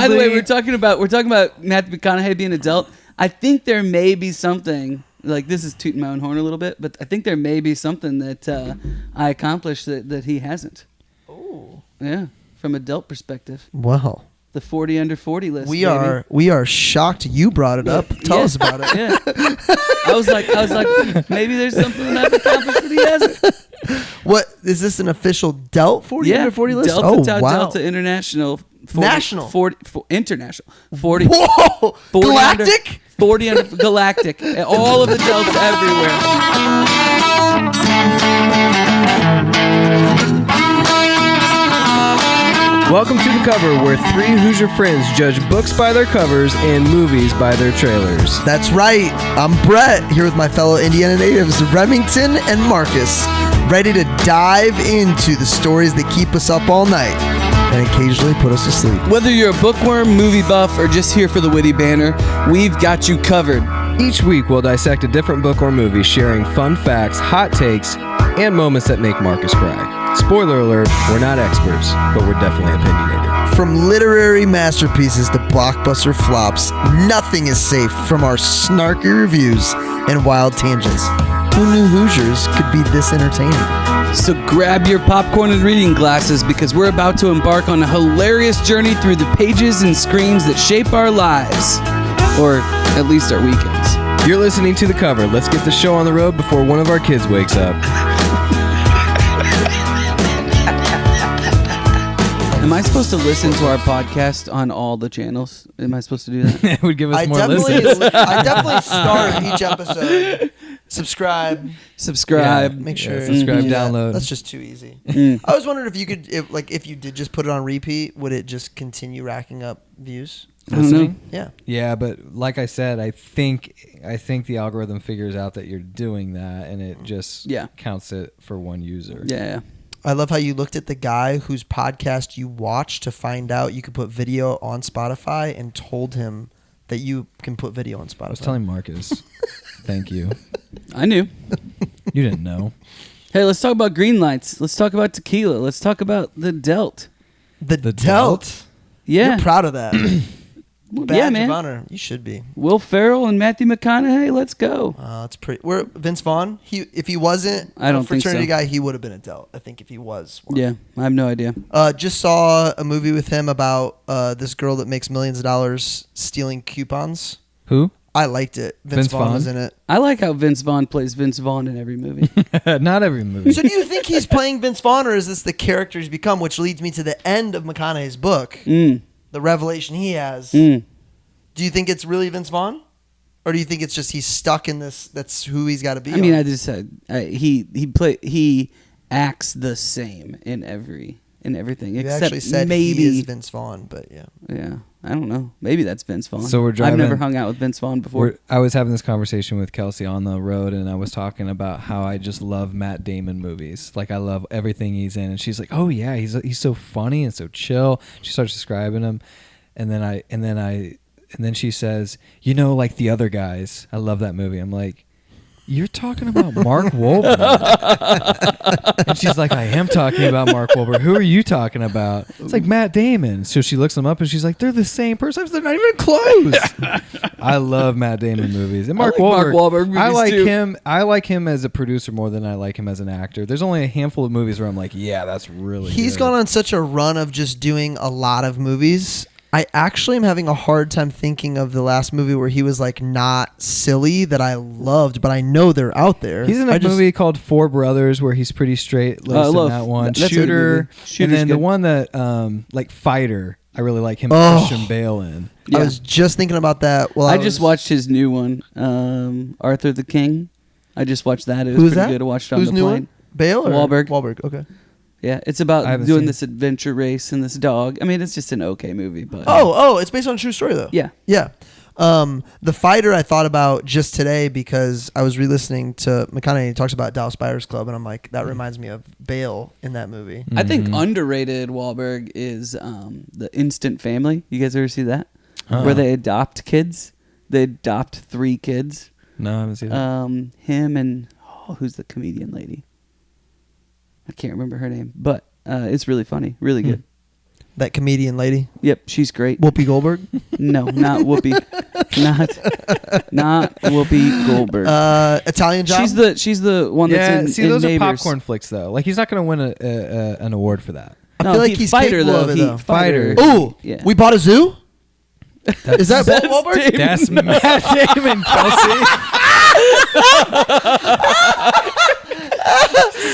By the way, we're talking about Matthew McConaughey being an adult. I think there may be something, like this is tooting my own horn a little bit, but I think there may be something that I accomplished that he hasn't. Oh. Yeah, from adult perspective. Wow. The 40 under 40 list. We are shocked you brought it up. Tell us about it. Yeah. I was like, maybe there's something that I've accomplished that he hasn't. What is this, an official Delt 40 under 40 list? Delta Tau Delta International. 40, National. 40, international. 40. Whoa! 40 Galactic? Under, 40 under galactic. All of the deltas everywhere. Welcome to The Cover, where three Hoosier friends judge books by their covers and movies by their trailers. That's right. I'm Brett, here with my fellow Indiana natives, Remington and Marcus, ready to dive into the stories that keep us up all night and occasionally put us to sleep. Whether you're a bookworm, movie buff, or just here for the witty banter, we've got you covered. Each week, we'll dissect a different book or movie, sharing fun facts, hot takes, and moments that make Marcus cry. Spoiler alert, we're not experts, but we're definitely opinionated. From literary masterpieces to blockbuster flops, nothing is safe from our snarky reviews and wild tangents. Who knew Hoosiers could be this entertaining? So grab your popcorn and reading glasses because we're about to embark on a hilarious journey through the pages and screens that shape our lives. Or at least our weekends. You're listening to The Cover. Let's get the show on the road before one of our kids wakes up. Am I supposed to listen to our podcast on all the channels? Am I supposed to do that? It would give us more listens. I definitely start each episode. Subscribe. Yeah, make sure. Subscribe, download. That's just too easy. I was wondering if you could, if you did just put it on repeat, would it just continue racking up views? I don't know. Yeah. Yeah, but like I said, I think the algorithm figures out that you're doing that, and it just counts it for one user. Yeah. I love how you looked at the guy whose podcast you watched to find out you could put video on Spotify and told him that you can put video on Spotify. I was telling Marcus. Thank you. I knew. You didn't know. Hey, let's talk about Greenlights. Let's talk about tequila. Let's talk about the Delt. The Delt? Yeah. You're proud of that. Badge man. of honor. You should be. Will Ferrell and Matthew McConaughey. Let's go. That's pretty. Where Vince Vaughn? If he wasn't I don't a fraternity think so. guy, he would have been a Delt. I think if he was one. Yeah, I have no idea. Just saw a movie with him about this girl that makes millions of dollars stealing coupons. Who? I liked it. Vince Vaughn was in it. I like how Vince Vaughn plays Vince Vaughn in every movie. Not every movie. So do you think he's playing Vince Vaughn, or is this the character he's become, which leads me to the end of McConaughey's book, the revelation he has. Do you think it's really Vince Vaughn? Or do you think it's just he's stuck in this, that's who he's got to be? I mean, I just said he acts the same in everything. You except actually said maybe he is Vince Vaughn, but yeah. Yeah, I don't know. Maybe that's Vince Vaughn. So we're driving. I've never hung out with Vince Vaughn before. I was having this conversation with Kelsey on the road, and I was talking about how I just love Matt Damon movies. Like, I love everything he's in, and she's like, "Oh yeah, he's so funny and so chill." She starts describing him, and then she says, "You know, like The Other Guys." I love that movie. I'm like, "You're talking about Mark Wahlberg." And she's like, "I am talking about Mark Wahlberg. Who are you talking about?" It's like Matt Damon. So she looks him up and she's like, "They're the same person. They're not even close." I love Matt Damon movies. And Mark Wahlberg movies I like too. him. I like him as a producer more than I like him as an actor. There's only a handful of movies where I'm like, yeah, that's really He's good. gone on such a run of just doing a lot of movies. I actually am having a hard time thinking of the last movie where he was like not silly that I loved, but I know they're out there. He's in a movie called Four Brothers where he's pretty straight laced in that one. That's Shooter. And then good. the one that like Fighter, I really like him and Christian Bale in. I was just thinking about that. Well, I just watched his new one, Arthur the King. I just watched that. It was Who's pretty that? good. I watched it on Who's the new plane. one? Bale or Wahlberg. Wahlberg. Okay. Yeah, it's I about haven't doing seen this adventure race and this dog. I mean, it's just an okay movie, but It's based on a true story though. yeah. The Fighter I thought about just today because I was re-listening to McConaughey. He talks about Dallas Buyers Club, and I'm like, that reminds me of Bale in that movie. I think underrated Wahlberg is the Instant Family. You guys ever see that? Where they adopt kids. They adopt 3 kids. No, I haven't seen that. Him and who's the comedian lady? I can't remember her name, but it's really funny, really good. That comedian lady. Yep, she's great. Whoopi Goldberg. No, not Whoopi. not Whoopi Goldberg. Italian Job. She's the one that's in see, those Neighbors. are popcorn flicks though. Like he's not going to win an award for that. I feel like he's fighter capable though. of it, though. Fighter. Ooh, Yeah. we bought a zoo. Is that That's Paul Wahlberg? Damon. That's Matt Damon, Kelsey.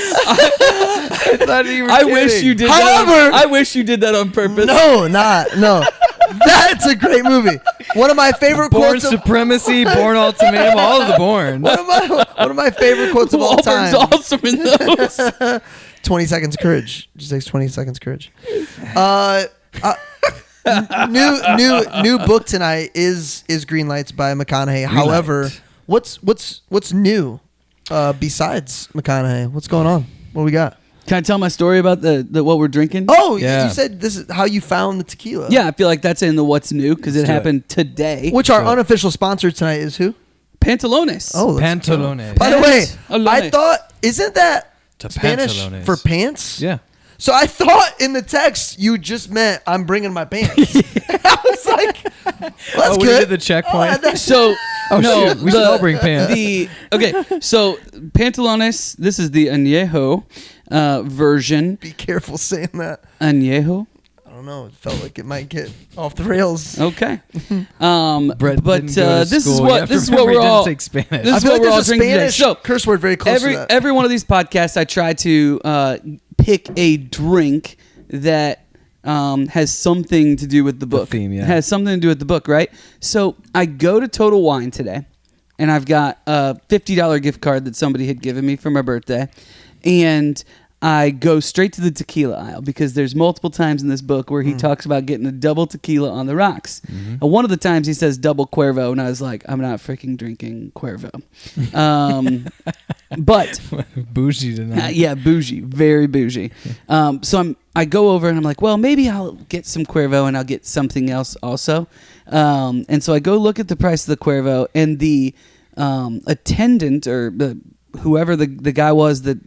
I thought you were I kidding. wish you did. However- I wish you did that on purpose. No. That's a great movie. One of my favorite Born quotes. Of, Supremacy, Born Ultimatum, all of the Born. one of my favorite quotes of all Wahlberg's time. awesome in those. 20 seconds of courage. Just takes 20 seconds of courage. New book tonight is Greenlights by McConaughey. However, what's new besides McConaughey? What's going on? What do we got? Can I tell my story about the what we're drinking? Oh, Yeah. you said this is how you found the tequila. Yeah, I feel like that's in the what's new because it Let's do happened today. Which our unofficial sponsor tonight is who? Pantalones. Oh, let's go. Pantalones. By the way, Pantalones. I thought isn't that To Spanish pantalones. for pants? Yeah. So I thought in the text you just meant I'm bringing my pants. I was like, well, that's We good. did the checkpoint. So Oh, no, shoot. We should all bring pants. Okay, so Pantalones. This is the añejo version. Be careful saying that. Añejo. I don't know. It felt like it might get off the rails. Okay. Brett but didn't go to this is school. You what have to this is remember what he we're didn't all. take Spanish. This I is feel what like we're all there's a drinking today. Spanish So curse word very close to that. every one of these podcasts, I try to pick a drink that has something to do with the book. theme, yeah. Has something to do with the book, right? So I go to Total Wine today, and I've got a $50 gift card that somebody had given me for my birthday, and I go straight to the tequila aisle because there's multiple times in this book where he talks about getting a double tequila on the rocks. And one of the times he says double Cuervo, and I was like, I'm not freaking drinking Cuervo. But Bougie tonight. yeah, bougie, very bougie. So I go over and I'm like, well, maybe I'll get some Cuervo and I'll get something else also. And so I go look at the price of the Cuervo, and the attendant or whoever the guy was that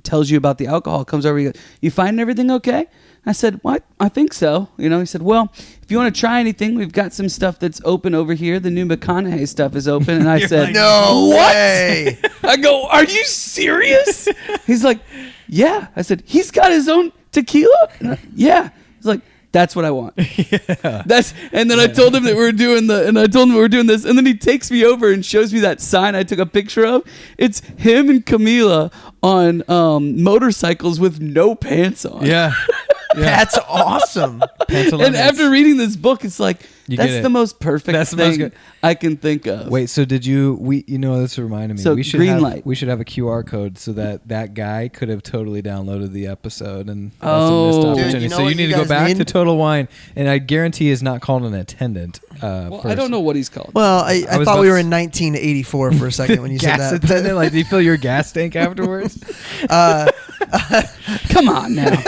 tells you about the alcohol comes over. He goes, "You finding everything okay?" I said, "What? I think so." He said, "Well, if you want to try anything, we've got some stuff that's open over here. The new McConaughey stuff is open." And I said, like, No "What?" way. I go, "Are you serious?" He's like, "Yeah." I said, "He's got his own tequila?" Yeah. He's like, "That's what I want." And then I told him that we were doing this, and then he takes me over and shows me that sign I took a picture of. It's him and Camila on motorcycles with no pants on. Yeah. That's awesome. Pantalones. And after reading this book, it's like You that's get it. the most perfect That's the most thing good- I can think of. Wait, so did you? This reminded me. So we should Greenlight. we should have a QR code so that guy could have totally downloaded the episode, and that's Oh. a missed Dude, opportunity. you know So what you need you to go guys back need? to Total Wine, and I guarantee is not called an attendant. Well, I first. don't know what he's called. Well, I I was thought about we to were in 1984 for a second when you said gas that. attendant. Like, do you fill your gas tank afterwards? Come on now.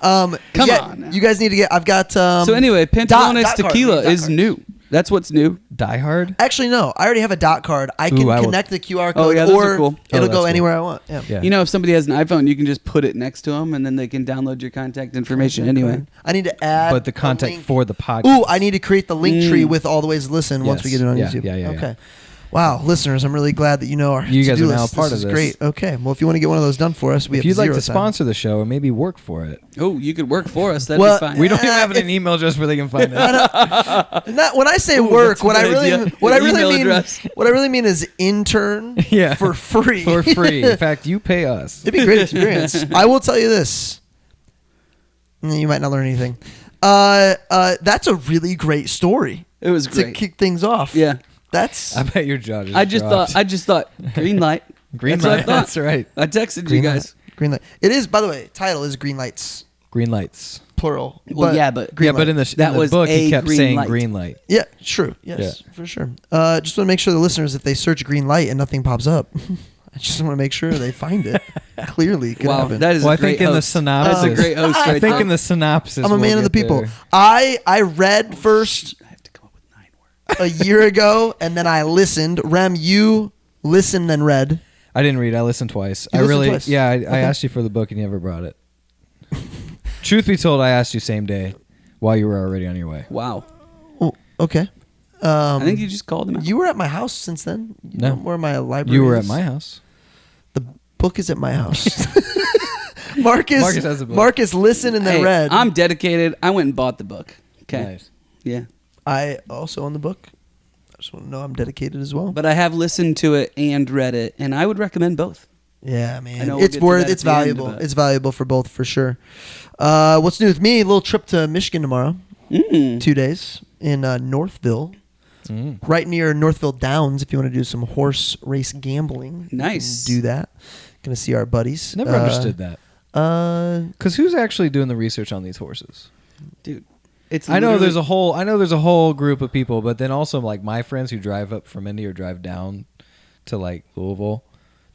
Come on now. You guys need to get. I've got. So anyway, Pantalones dot card, tequila dot is card. new. That's what's new. Die Hard. Actually, no. I already have a dot card. I can Ooh, I will- connect the QR Oh, code, yeah, those are or cool. it'll that's go cool. anywhere I want. Yeah. Yeah. If somebody has an iPhone, you can just put it next to them, and then they can download your contact information anyway. I need to add. But the a contact link. for the podcast. Ooh, I need to create the link tree with all the ways to listen once we Yes. get it on Yeah, YouTube. yeah, yeah, Okay. yeah. Wow, listeners, I'm really glad that you know our You guys to-do are now list. part This of is this. great. Okay. Well, if you want to get one of those done for us, we If have you'd like to 0 time. sponsor the show and maybe work for it, Oh, you could work for us. That'd Well, be fine. we don't even have an email address where they can find it. Not when I say Ooh, work. that's a What I good really, idea. what I Your really email mean, address. what I really mean is intern Yeah. for free. For free. In fact, you pay us. It'd be a great experience. I will tell you this. You might not learn anything. That's a really great story It was to great. kick things off. Yeah. That's I bet your jaw just I just dropped. thought green light. Green That's what I light. thought. That's right. I texted Green you guys. Green light. It is, by the way. Title is Green Lights, Green lights. plural. Well, yeah, but Green Yeah, but light. in the, That in the was book, a he kept green saying light. green light. Yeah, true. Yes, for sure. Just want to make sure the listeners, if they search green light and nothing pops up, I just want to make sure they find it. Clearly, could Wow, happen. that is Well, a I think great in the host. synopsis. That's a great host I right think there. in the synopsis. I'm a we'll man of the get people. there. I read first I have to come up with 9 words. a year ago, and then I listened. Rem, you listened and read. I didn't read. I listened twice. You I listened really, twice? yeah. I Okay. asked you for the book and you never brought it. Truth be told, I asked you same day while you were already on your way. Wow. Oh, okay. I think you just called him out. You were at my house since then. No. Where my library You were is. at my house. The book is at my house. Marcus has a book. Marcus listened and then Hey, read. I'm dedicated. I went and bought the book. Okay. Nice. Yeah. I also own the book. I just want to know I'm dedicated as well. But I have listened to it and read it, and I would recommend both. Yeah, I man. know we'll It's get to worth. that It's at the end, valuable. but- It's valuable for both for sure. What's new with me? A little trip to Michigan tomorrow. 2 days in Northville, right near Northville Downs. If you want to do some horse race gambling, Nice. you can do that. Gonna see our buddies. Never understood that. Because who's actually doing the research on these horses? Dude. It's I know there's literally- a whole group of people, but then also like my friends who drive up from Indy or drive down to like Louisville,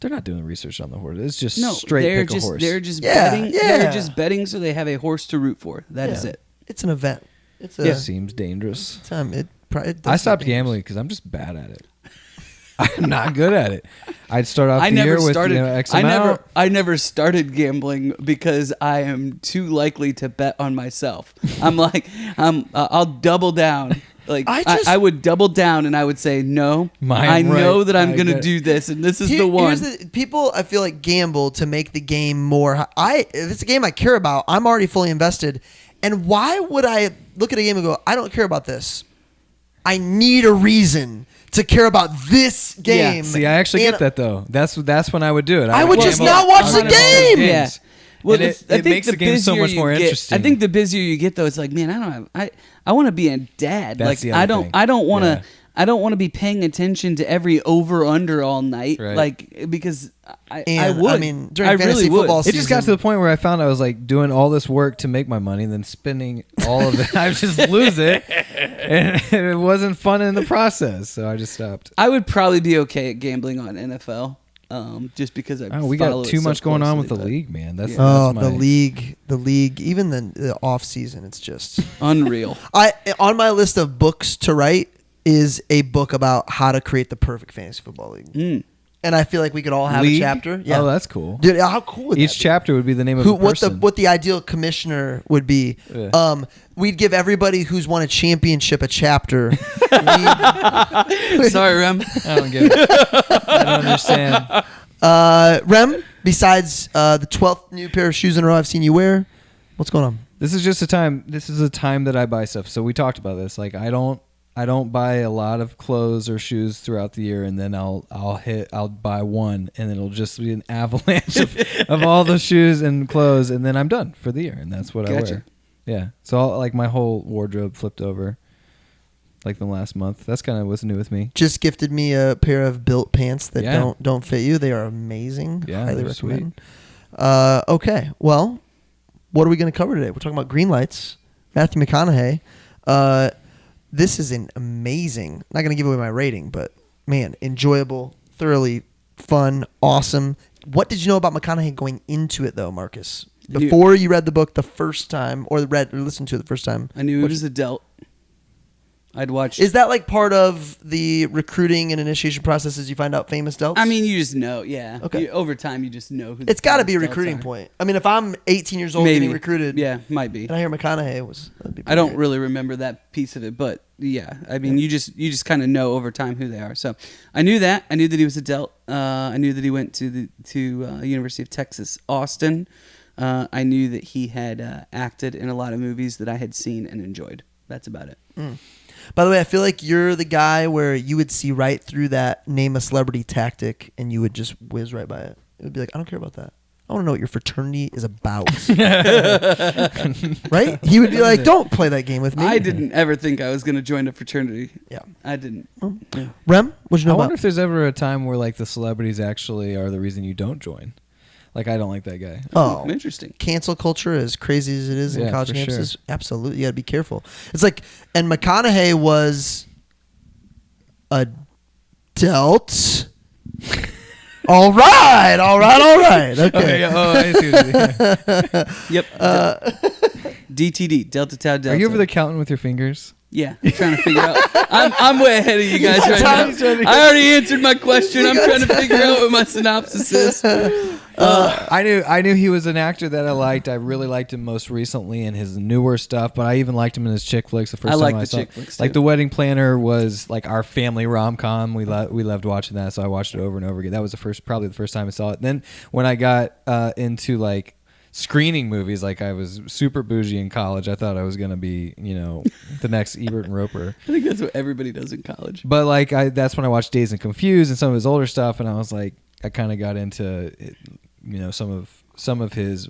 they're not doing research on the horse. It's just straight they're pick just, a horse. They're just Yeah, betting. yeah. They're just betting so they have a horse to root for. That is Yeah. it. It's an event. It's It a seems dangerous. time. It does I stopped seem dangerous. gambling because I'm just bad at it. I'm not good at it. I'd start off I the never year with started. X I amount. never started gambling because I am too likely to bet on myself. I'm like, I'll double down. Like I would double down and I would say no. I know right. that I'm I gonna get it. do this, and this is the one. People, I feel like, gamble to make the game more. If it's a game I care about, I'm already fully invested. And why would I look at a game and go, I don't care about this? I need a reason to care about this game. See, I actually get that though. That's when I would do it. I would just gamble- not watch I the would gamble game. games. Well, And it makes the game so busier much you more get- interesting. I think the busier you get, though, it's like, man, I want to be a dad. That's like the other thing. I don't want to. Yeah. I don't want to be paying attention to every over under all night, Right. like because I And, would. I mean, during I fantasy really would. football It just got to the point where I found I was like doing all this work to make my money, and then spending all of it. I would just lose it, and it wasn't fun in the process. So I just stopped. I would probably be okay at gambling on NFL, just because I. We follow got it too so much going on with closely, the but league, man. That's Oh, that's my, the league, even the off season, it's just Unreal. on my list of books to write is a book about how to create the perfect fantasy football league. And I feel like we could all have league? a chapter. Yeah. Oh, that's cool. Dude, how cool would Each that be? chapter would be the name of Who, a person. what the ideal commissioner would be. Yeah. We'd give everybody who's won a championship a chapter. Sorry, Rem. I don't get it. I don't understand. Rem, besides the 12th new pair of shoes in a row I've seen you wear, what's going on? This is just a time. This is a time that I buy stuff. So we talked about this. Like I don't buy a lot of clothes or shoes throughout the year, and then I'll buy one, and then it'll just be an avalanche of all the shoes and clothes, and then I'm done for the year, and that's what I Gotcha. wear. Yeah. So like my whole wardrobe flipped over, like the last month. That's kind of what's new with me. Just gifted me a pair of built pants that Yeah. don't fit you. They are amazing. Yeah, Highly they're recommend. Okay, well, what are we going to cover today? We're talking about Greenlights. Matthew McConaughey. This is an amazing. Not going to give away my rating, but man, enjoyable, thoroughly fun, awesome. What did you know about McConaughey going into it, though, Marcus? Before you read the book the first time, or listened to it the first time, I knew he was a dealt. I'd watch. Is that like part of the recruiting and initiation processes? You find out famous delts. I mean, you just know, yeah. Okay. Over time, you just know who. It's got to be a famous delts recruiting are. point. I mean, if I'm 18 years old Maybe getting recruited, Yeah, might be. and I hear McConaughey was. That'd be I don't great. really remember that piece of it, but yeah, I mean, you just kind of know over time who they are. So I knew that. I knew that he was a dealt. I knew that he went to University of Texas, Austin. I knew that he had acted in a lot of movies that I had seen and enjoyed. That's about it. By the way, I feel like you're the guy where you would see right through that name a celebrity tactic and you would just whiz right by it. It would be like, I don't care about that. I want to know what your fraternity is about. Right? He would be like, don't play that game with me. I didn't ever think I was going to join a fraternity. Yeah. I didn't. Yeah. Rem, what'd you know I wonder about? if there's ever a time where like the celebrities actually are the reason you don't join. Like I don't like that guy. Oh, Interesting. cancel culture, as crazy as it is in Yeah, college for campuses, sure. absolutely, you got to be careful. It's like, and McConaughey was a dealt. All right. Okay. Oh, I see what you mean. Yep. DTD, Delta Tau Delta. Are you over there counting with your fingers? Yeah, I'm trying to figure out. I'm way ahead of you guys right Tom's now. trying to- I already answered my question. I'm trying to figure out what my synopsis is. I knew he was an actor that I liked. I really liked him most recently in his newer stuff, but I even liked him in his chick flicks the first time I saw chick flicks like too. The Wedding Planner was like our family rom-com. We loved watching that, so I watched it over and over again. That was probably the first time I saw it. Then when I got into like screening movies, like I was super bougie in college, I thought I was gonna be, the next Ebert and Roper. I think that's what everybody does in college. But like that's when I watched Dazed and Confused and some of his older stuff, and I was like, I kind of got into some of his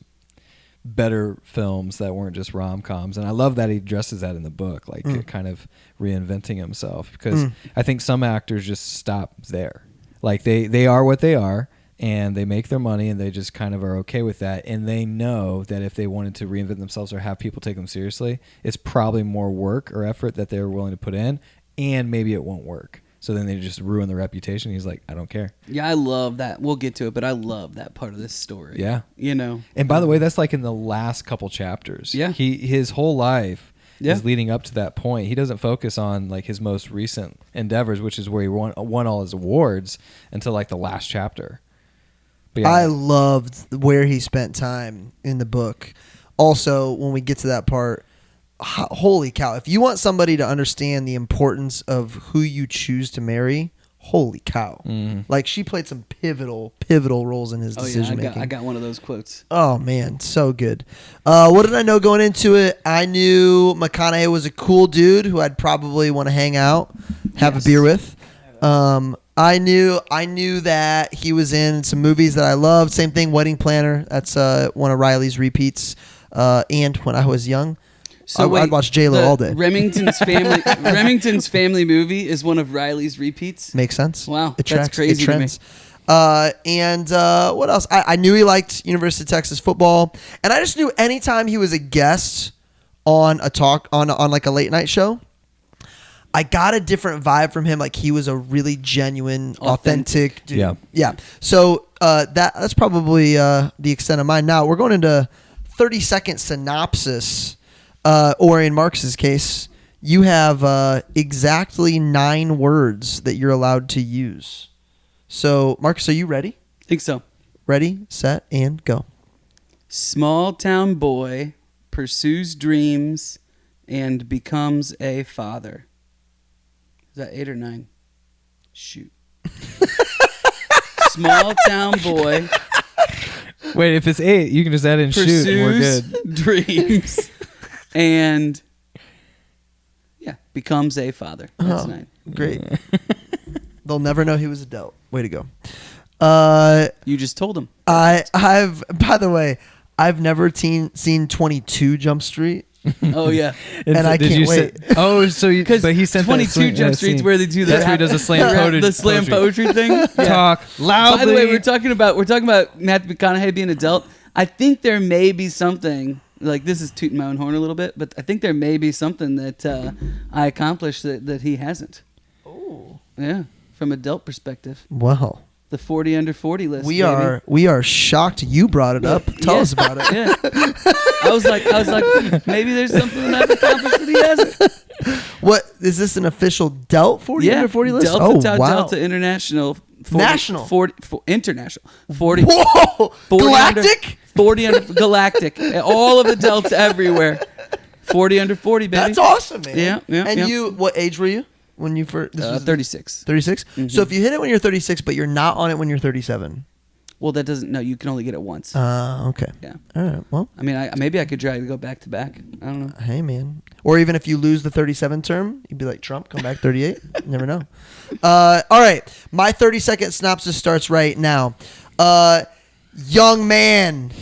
better films that weren't just rom-coms, and I love that he addresses that in the book, like kind of reinventing himself, because I think some actors just stop there. Like they are what they are, and they make their money, and they just kind of are okay with that, and they know that if they wanted to reinvent themselves or have people take them seriously, it's probably more work or effort that they're willing to put in, and maybe it won't work. So then they just ruin the reputation. He's like, I don't care. Yeah, I love that. We'll get to it, but I love that part of this story. Yeah. And by the way, that's like in the last couple chapters. Yeah. His whole life is leading up to that point. He doesn't focus on like his most recent endeavors, which is where he won all his awards, until like the last chapter. But yeah. I loved where he spent time in the book. Also, when we get to that part, holy cow, if you want somebody to understand the importance of who you choose to marry, holy cow. Like, she played some pivotal roles in his decision making. I got one of those quotes. Oh man, so good. What did I know going into it? I knew McConaughey was a cool dude who I'd probably want to hang out, have a beer with. I knew that he was in some movies that I loved. Same thing, Wedding Planner. That's one of Riley's repeats. And When I Was Young. So I'd watch J-Lo all day. Remington's family movie is one of Riley's repeats. Makes sense. Wow, it that's tracks. crazy It trends. And what else? I knew he liked University of Texas football, and I just knew anytime he was a guest on a talk on like a late night show, I got a different vibe from him. Like, he was a really genuine, authentic dude. Yeah. So that's probably the extent of mine. Now we're going into 30-second synopsis. Or in Marcus's case, you have exactly 9 words that you're allowed to use. So, Marcus, are you ready? I think so. Ready, set, and go. Small town boy pursues dreams and becomes a father. Is that 8 or 9? Shoot. Small town boy. Wait, if it's 8, you can just add in shoot and we're good. Dreams and becomes a father. That's 9. Great. They'll never know he was a dealt. Way to go. You just told him. By the way, I've never seen 22 Jump Street. Oh yeah, and I can't wait. But he sent 22 Jump Street's where they do that. That's where he does a slam poetry thing. Talk loudly. By the way, we're talking about Matthew McConaughey being an adult. I think there may be something, like, this is tooting my own horn a little bit, but I think there may be something that I accomplished that he hasn't. Oh, yeah, from a adult perspective. Wow. The 40 under 40 list. We are shocked you brought it up. Tell us about it. Yeah. I was like, maybe there's something that I've accomplished that he hasn't. What is this, an official Delt 40 under 40 list? Delta International. 40, National. 40 international. 40. Whoa! 40 Galactic? Under, 40 under galactic. All of the delts everywhere. 40 under 40, baby. That's awesome, man. Yeah. And you, what age were you when you first? 36. 36? Mm-hmm. So if you hit it when you're 36, but you're not on it when you're 37. Well, that doesn't. No, you can only get it once. Okay. Yeah. All right. Well, I mean, maybe I could try to go back to back. I don't know. Hey, man. Or even if you lose the 37 term, you'd be like Trump, come back 38. You never know. All right. My 30-second synopsis starts right now. Young man,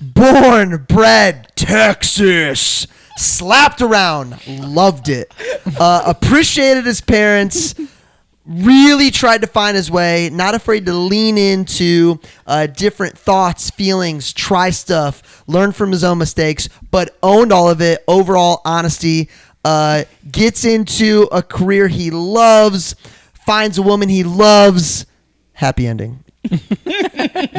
born, bred, Texas, slapped around, loved it, appreciated his parents, really tried to find his way, not afraid to lean into different thoughts, feelings, try stuff, learn from his own mistakes, but owned all of it. Overall honesty, gets into a career he loves, finds a woman he loves. Happy ending.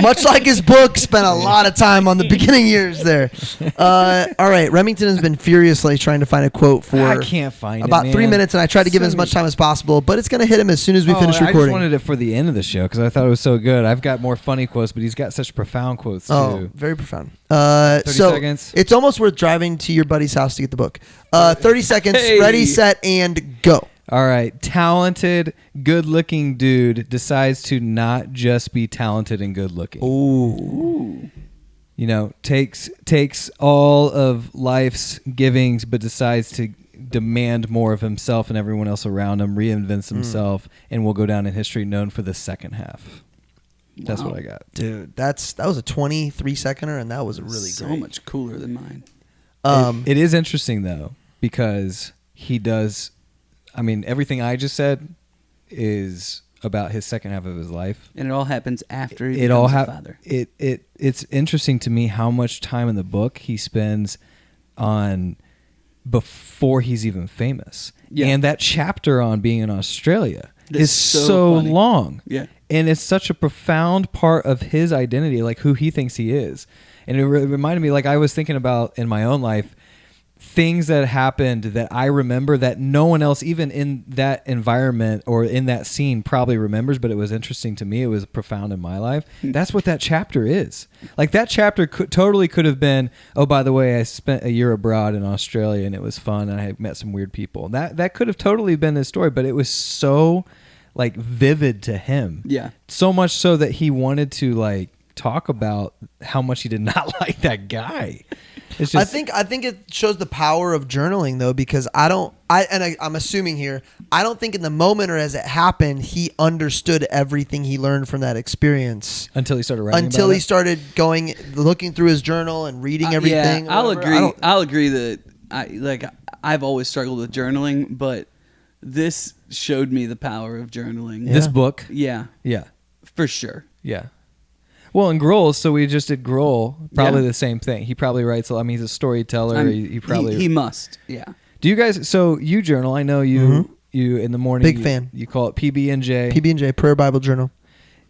Much like his book, spent a lot of time on the beginning years there. All right, Remington has been furiously trying to find a quote for I can't find about it, 3 man. minutes, and I tried to give him as much time as possible, but it's going to hit him as soon as we finish I recording. just wanted it for the end of the show because I thought it was so good. I've got more funny quotes, but he's got such profound quotes, too. Oh, very profound. 30 so seconds. It's almost worth driving to your buddy's house to get the book. 30 seconds, ready, set, and go. All right. Talented, good-looking dude decides to not just be talented and good-looking. Ooh. You know, takes all of life's givings, but decides to demand more of himself and everyone else around him, reinvents himself, and will go down in history known for the second half. That's what I got. Dude, that was a 23-seconder, and that was really so great. much cooler than mine. It is interesting, though, because he does... I mean, everything I just said is about his second half of his life. And it all happens after he becomes a father. It's interesting to me how much time in the book he spends on before he's even famous. Yeah. And that chapter on being in Australia is so funny. long. Yeah. And it's such a profound part of his identity, like who he thinks he is. And it reminded me, like I was thinking about in my own life, things that happened that I remember that no one else, even in that environment or in that scene, probably remembers, but it was interesting to me. It was profound in my life. That's what that chapter is. Like that chapter could have been, oh, by the way, I spent a year abroad in Australia and it was fun and I met some weird people. That could have totally been his story, but it was so like vivid to him. Yeah. So much so that he wanted to like talk about how much he did not like that guy. It's just, I think it shows the power of journaling though, because I'm assuming here, I don't think in the moment or as it happened, he understood everything he learned from that experience until he started writing. Until he started looking through his journal and reading everything. Yeah, I'll agree that I've always struggled with journaling, but this showed me the power of journaling. Yeah. This book, yeah, for sure, yeah. Well, and Grohl, so we just did Grohl, probably the same thing. He probably writes, I mean, he's a storyteller. He must, yeah. Do you guys, so you journal, I know you in the morning. Big fan. You call it PB&J. PB&J, Prayer Bible Journal.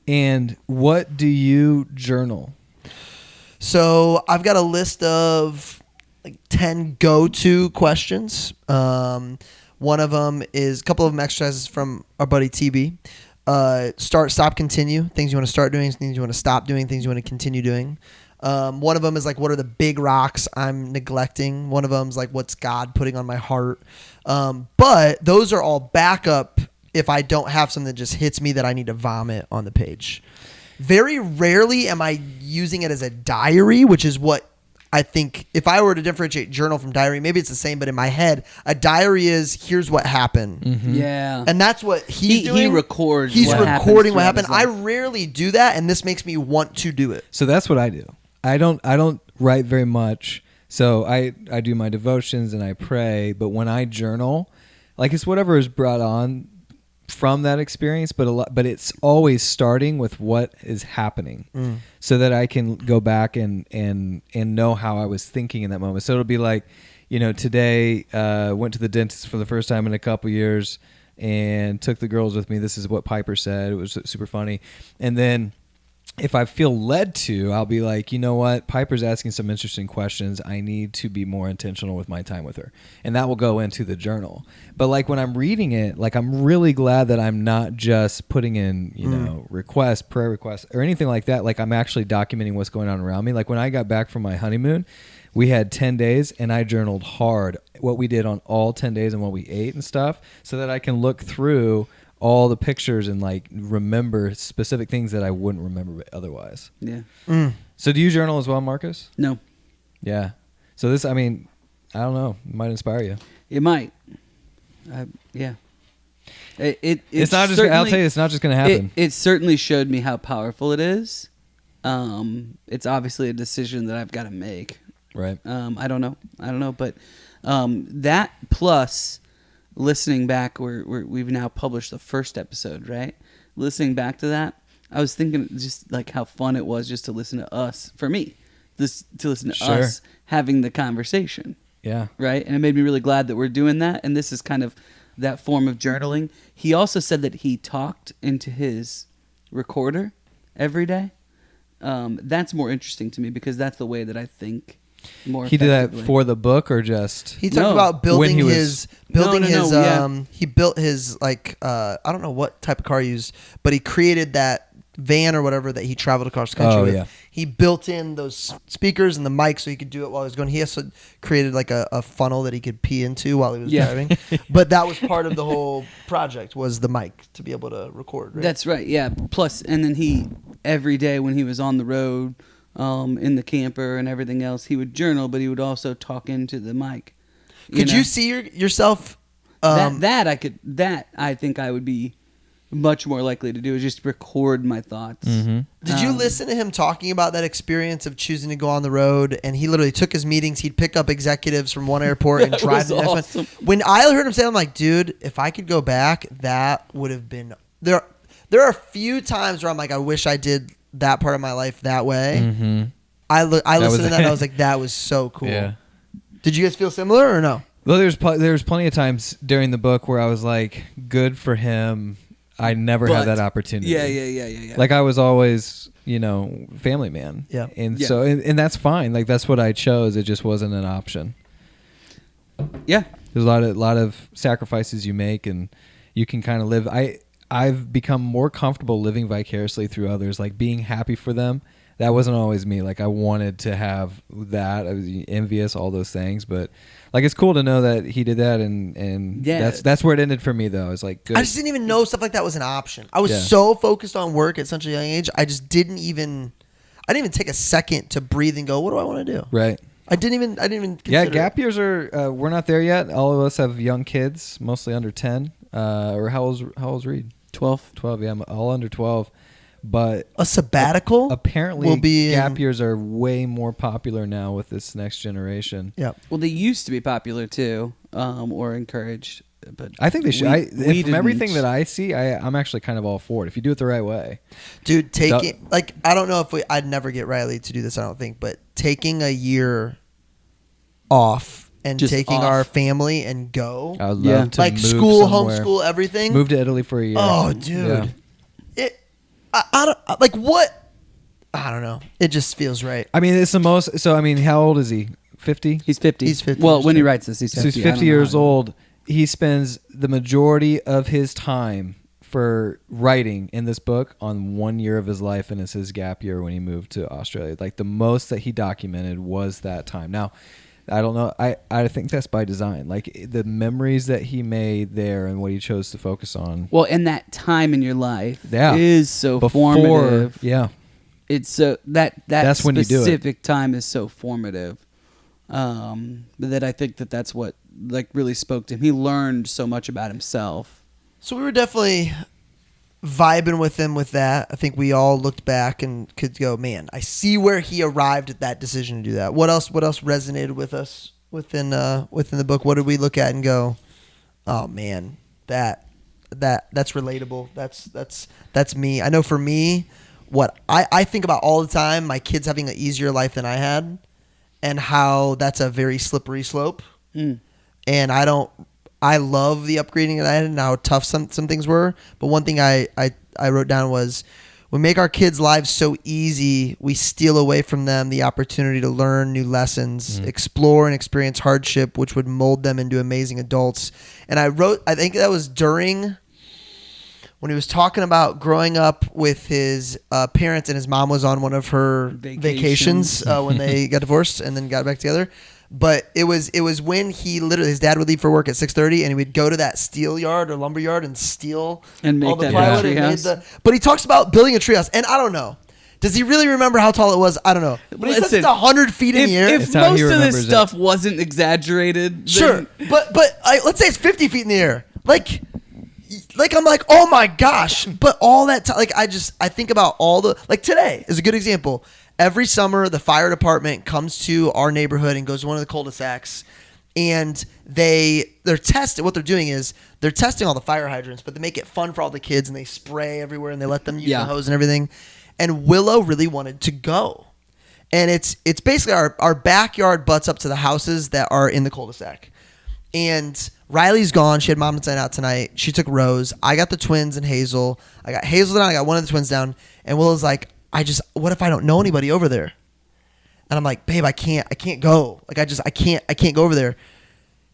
And what do you journal? So I've got a list of like 10 go-to questions. One of them is a couple of them exercises from our buddy TB. Start, stop, continue. Things you want to start doing, things you want to stop doing, things you want to continue doing. One of them is like, what are the big rocks I'm neglecting? One of them is like, what's God putting on my heart? But those are all backup if I don't have something that just hits me that I need to vomit on the page. Very rarely am I using it as a diary, which is what I think if I were to differentiate journal from diary, maybe it's the same, but in my head, a diary is here's what happened. Mm-hmm. Yeah. And that's what he's doing. He records. He's recording what happened. I life. rarely do that, and this makes me want to do it. So that's what I do. I don't write very much. So I do my devotions and I pray, but when I journal, like it's whatever is brought on from that experience, but it's always starting with what is happening, so that I can go back and know how I was thinking in that moment. So it'll be like, today went to the dentist for the first time in a couple years and took the girls with me. This is what Piper said. It was super funny. And then if I feel led to, I'll be like, you know what? Piper's asking some interesting questions. I need to be more intentional with my time with her. And that will go into the journal. But like when I'm reading it, like I'm really glad that I'm not just putting in, requests, prayer requests or anything like that. Like I'm actually documenting what's going on around me. Like when I got back from my honeymoon, we had 10 days and I journaled hard what we did on all 10 days and what we ate and stuff so that I can look through all the pictures and like remember specific things that I wouldn't remember otherwise. Yeah. So do you journal as well, Marcus? No. Yeah. So this, I mean, I don't know, it might inspire you. It might. Yeah. It's not just. I'll tell you, it's not just going to happen. It certainly showed me how powerful it is. It's obviously a decision that I've got to make. Right. I don't know, but that plus listening back, we've now published the first episode, right? Listening back to that, I was thinking just like how fun it was just to listen to us, for me, to listen to us having the conversation. Yeah. Right? And it made me really glad that we're doing that. And this is kind of that form of journaling. He also said that he talked into his recorder every day. that's more interesting to me because that's the way that I think more He did that effectively. for the book or just? He talked No. about building When he was- his No, he built his like I don't know what type of car he used, but he created that van or whatever that he traveled across the country Oh, with. yeah. He built in those speakers and the mic so he could do it while he was going. He also created like a funnel that he could pee into while he was driving. But that was part of the whole project was the mic to be able to record. Right? That's right. Yeah. Plus, and then he every day when he was on the road, in the camper and everything else, he would journal, but he would also talk into the mic. Could you see yourself? That I think I would be much more likely to do is just record my thoughts. Mm-hmm. Did you listen to him talking about that experience of choosing to go on the road? And he literally took his meetings. He'd pick up executives from one airport and That drive was to the next awesome. one. When I heard him say, I'm like, dude, if I could go back, that would have been there. There are a few times where I'm like, I wish I did that part of my life that way. Mm-hmm. I listened was- to that and I was like, that was so cool. Yeah. Did you guys feel similar or no? Well, there's plenty of times during the book where I was like, good for him. I never had that opportunity. Yeah. Like I was always, family man. Yeah. And Yeah. so, and that's fine. Like that's what I chose. It just wasn't an option. Yeah. There's a lot of sacrifices you make, and you can kind of live. I've become more comfortable living vicariously through others, like being happy for them. That wasn't always me. Like I wanted to have that. I was envious, all those things. But like it's cool to know that he did that, and Yeah. that's where it ended for me though. It's like good. I just didn't even know stuff like that was an option. I was Yeah. so focused on work at such a young age. I didn't even take a second to breathe and go, what do I want to do? Right. I didn't even consider Yeah, it. gap years are. We're not there yet. All of us have young kids, mostly under 10. Or how old's Reed? 12. 12. Yeah, I'm all under 12. But A sabbatical apparently, will be gap years are way more popular now with this next generation. Yeah. Well, they used to be popular too, or encouraged. But I think they should. we From everything didn't. that I see, I'm actually kind of all for it if you do it the right way. Dude, I don't know if I'd never get Riley to do this, I don't think, but taking a year off and Just taking off. our family and go. I would Yeah. love to Like move school, somewhere. homeschool, everything. Move to Italy for a year. Oh, dude. Yeah. I don't like what I don't know. It just feels right. I mean, it's the most. So I mean, how old is he? 50. He's 50. He's 50. Well, when he writes this, he's 50. So he's I don't 50 know years how- old. He spends the majority of his time for writing in this book on 1 year of his life, and it's his gap year when he moved to Australia. Like the most that he documented was that time. Now, I don't know. I think that's by design. Like the memories that he made there and what he chose to focus on. Well, and that time in your life Yeah. is so Before, formative. yeah. It's so that's when you do it. specific time is so formative. That I think that's what like really spoke to him. He learned so much about himself. So we were definitely vibing with him with that. I think we all looked back and could go, man, I see where he arrived at that decision to do that. What else resonated with us within the book? What did we look at and go, oh man, that's relatable. That's me. I know for me, what I think about all the time, my kids having an easier life than I had, and how that's a very slippery slope. Mm. And I love the upgrading that I had and how tough some things were. But one thing I wrote down was, we make our kids' lives so easy, we steal away from them the opportunity to learn new lessons, explore and experience hardship, which would mold them into amazing adults. And I think that was during when he was talking about growing up with his parents, and his mom was on one of her vacations when they got divorced and then got back together. But it was when his dad would leave for work at 6:30, and he would go to that steel yard or lumber yard and steal And make all the that plywood. big And treehouse. but he talks about building a treehouse, and I don't know. Does he really remember how tall it was? I don't know. But he says Listen, it's 100 feet in the air. If It's how most he of this remembers it. stuff wasn't exaggerated, Sure, then but let's say it's 50 feet in the air. Like I'm like, oh my gosh! But all that time, like I think about all the today is a good example. Every summer, the fire department comes to our neighborhood and goes to one of the cul-de-sacs, and they're testing. What they're doing is they're testing all the fire hydrants, but they make it fun for all the kids, and they spray everywhere, and they let them use the hose and everything. And Willow really wanted to go. And it's basically our backyard butts up to the houses that are in the cul-de-sac. And Riley's gone. She had Mom's Night Out tonight. She took Rose. I got the twins and Hazel. I got Hazel down. I got one of the twins down. And Willow's like, what if I don't know anybody over there? And I'm like, babe, I can't go. Like, I can't go over there.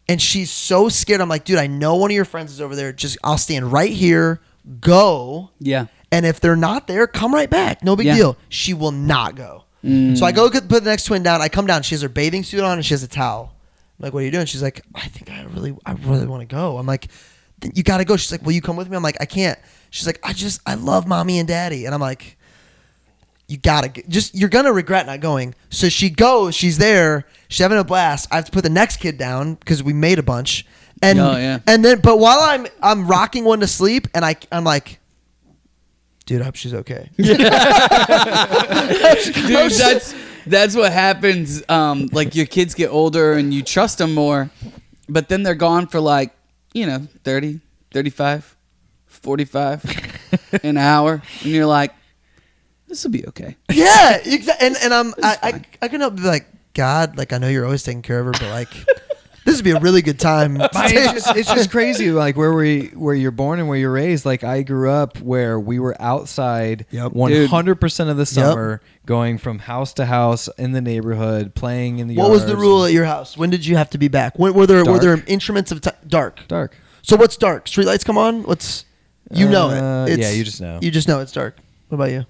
And she's so scared. I'm like, dude, I know one of your friends is over there. I'll stand right here, go. Yeah. And if they're not there, come right back. No big deal. She will not go. So I go put the next twin down. I come down. She has her bathing suit on and she has a towel. I'm like, what are you doing? She's like, I think I really want to go. I'm like, you got to go. She's like, will you come with me? I'm like, I can't. She's like, I love mommy and daddy. And I'm like, you got to you're going to regret not going. So she goes, she's there. She's having a blast. I have to put the next kid down because we made a bunch. And, and then, but while I'm rocking one to sleep and I'm like, dude, I hope she's okay. Dude, that's what happens. Like your kids get older and you trust them more, but then they're gone for 30, 35, 45, an hour, and you're like, this will be okay. Yeah, exactly. And I can help be like, God, like I know you're always taking care of her, but like this would be a really good time. It's just crazy, like where you're born and where you're raised. Like I grew up where we were outside 100% of the summer, going from house to house in the neighborhood, playing in the yards. What was the rule at your house? When did you have to be back? Were there instruments of dark? Dark. So what's dark? Street lights come on? You know it. Yeah, you just know. You just know it's dark. What about you?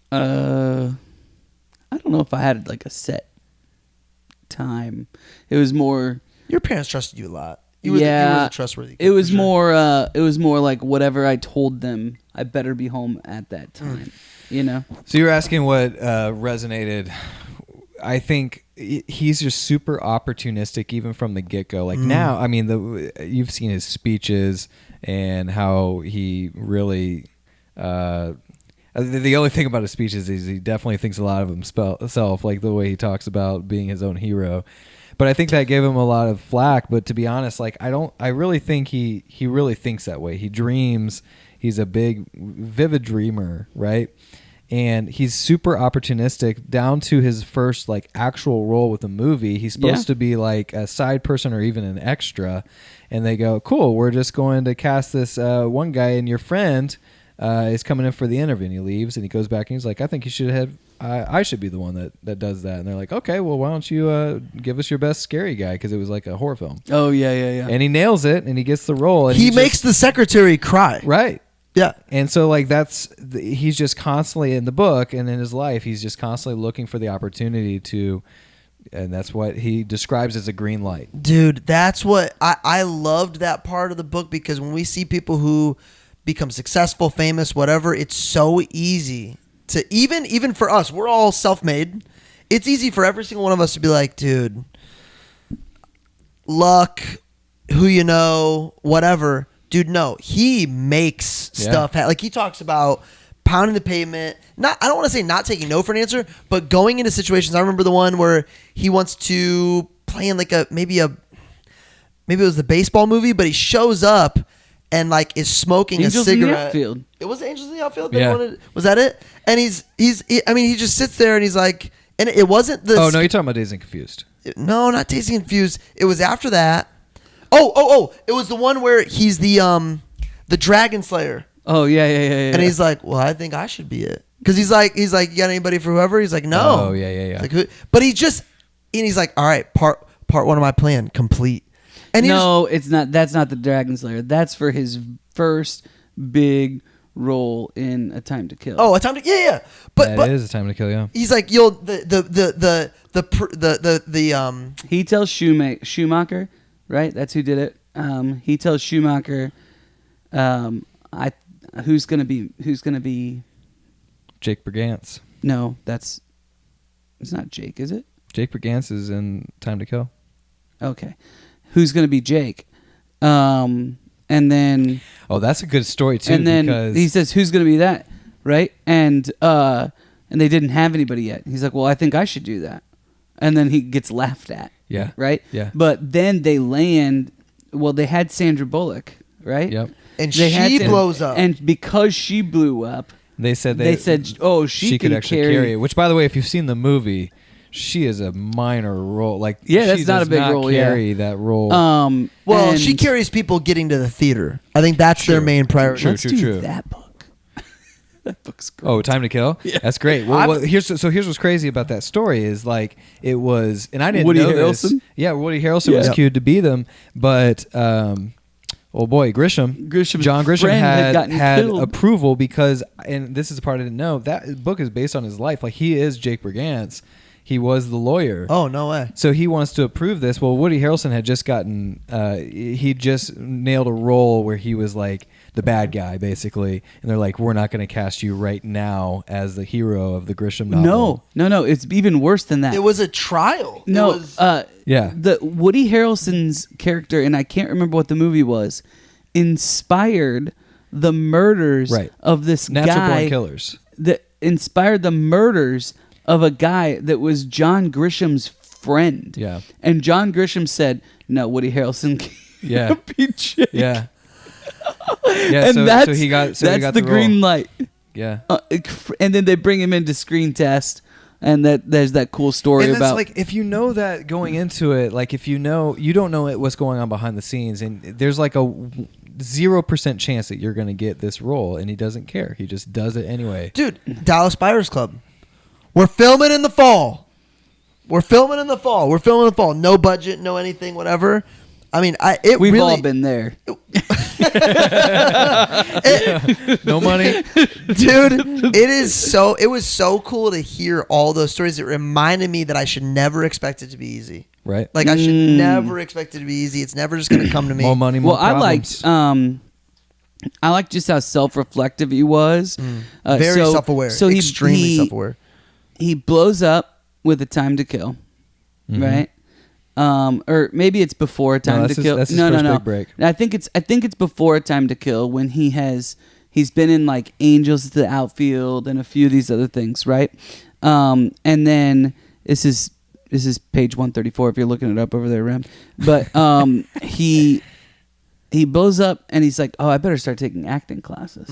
I don't know if I had like a set time. It was more. Your parents trusted you a lot. You were the trustworthy kid. It was more. It was more like whatever I told them, I better be home at that time. You know. So you're asking what resonated. I think he's just super opportunistic, even from the get go. Like now, I mean, you've seen his speeches and how he really. The only thing about his speeches is he definitely thinks a lot of himself, like the way he talks about being his own hero. But I think that gave him a lot of flack. But to be honest, like I really think he really thinks that way. He dreams. He's a big, vivid dreamer, right? And he's super opportunistic down to his first like actual role with the movie. He's supposed to be like a side person or even an extra. And they go, cool, we're just going to cast this one guy, and your friend is coming in for the interview. And he leaves and he goes back and he's like, I think you should have, I should be the one that does that. And they're like, okay, well, why don't you give us your best scary guy? Because it was like a horror film. Oh, yeah. And he nails it and he gets the role. And he makes the secretary cry. Right. Yeah. And so like he's just constantly in the book and in his life, he's just constantly looking for the opportunity to, and that's what he describes as a green light. Dude, that's what I loved that part of the book, because when we see people who become successful, famous, whatever, it's so easy to even for us, we're all self-made. It's easy for every single one of us to be like, dude, luck, who you know, whatever. Dude, no, he makes stuff. Like he talks about pounding the pavement. I don't want to say not taking no for an answer, but going into situations. I remember the one where he wants to play in like maybe it was the baseball movie, but he shows up and like is smoking Angels a cigarette. In the Outfield. It was Angels in the Outfield. Yeah. Was that it? And he just sits there and he's like, and it wasn't the. Oh no, you're talking about Dazed and Confused. No, not Dazed and Confused. It was after that. Oh! It was the one where he's the Dragon Slayer. Oh yeah. And he's like, well, I think I should be it, because he's like, you got anybody for whoever? He's like, no. Oh yeah. Like, who? But he's like, all right, part one of my plan complete. And it's not. That's not the Dragon Slayer. That's for his first big role in A Time to Kill. Oh, A Time to yeah. But it is A Time to Kill. Yeah. He's like, the He tells Schumacher, right? That's who did it. He tells Schumacher, who's gonna be Jake Brigance. No, it's not Jake, is it? Jake Brigance is in Time to Kill. Okay. Who's going to be Jake? And then... Oh, that's a good story, too. And then because he says, who's going to be that? Right? And they didn't have anybody yet. He's like, well, I think I should do that. And then he gets laughed at. Yeah. Right? Yeah. But then they land... Well, they had Sandra Bullock, right? Yep. And she blows up. And because she blew up... They said, oh, she could actually carry it. Which, by the way, if you've seen the movie... She is a minor role. Like, that's not a big role. Carry that role. Well, she carries people getting to the theater. I think that's their main priority. Let's do that book. That book's great. Oh, Time to Kill? Yeah. That's great. Well, here's what's crazy about that story is like it was, and I didn't Woody know Harrelson? this. Yeah, Woody Harrelson was cued to be them, but John Grisham friend had gotten had killed. approval because, and this is the part I didn't know, that book is based on his life. Like he is Jake Brigance. He was the lawyer. Oh, no way. So he wants to approve this. Well, Woody Harrelson had just gotten, he just nailed a role where he was like the bad guy, basically. And they're like, we're not going to cast you right now as the hero of the Grisham novel. No. It's even worse than that. It was a trial. No, It was, the Woody Harrelson's character, and I can't remember what the movie was, inspired the murders of this Natural guy. Born Killers. That inspired the murders of a guy that was John Grisham's friend. Yeah. And John Grisham said, no, Woody Harrelson can't be Jake. Yeah. And so that's he got the green light. Yeah. And then they bring him into screen test. And there's that cool story and that's about like if you know that going into it, like if you don't know what's going on behind the scenes, and there's like a 0% chance that you're going to get this role, and he doesn't care. He just does it anyway. Dude, Dallas Buyers Club. We're filming in the fall. No budget, no anything, whatever. I mean, we've really, all been there. No money. Dude, it was so cool to hear all those stories. It reminded me that I should never expect it to be easy. Right. Like I should never expect it to be easy. It's never just going to come to me. More money, more problems. I liked just how self-reflective he was. Very self-aware. So extremely self-aware. He blows up with A Time to Kill, right? Or maybe it's Before A Time to Kill. That's his first big break. I think it's Before A Time to Kill when he's been in like Angels to the Outfield and a few of these other things, right? And then this is page 134 if you're looking it up over there, Rem. But he blows up and he's like, oh, I better start taking acting classes,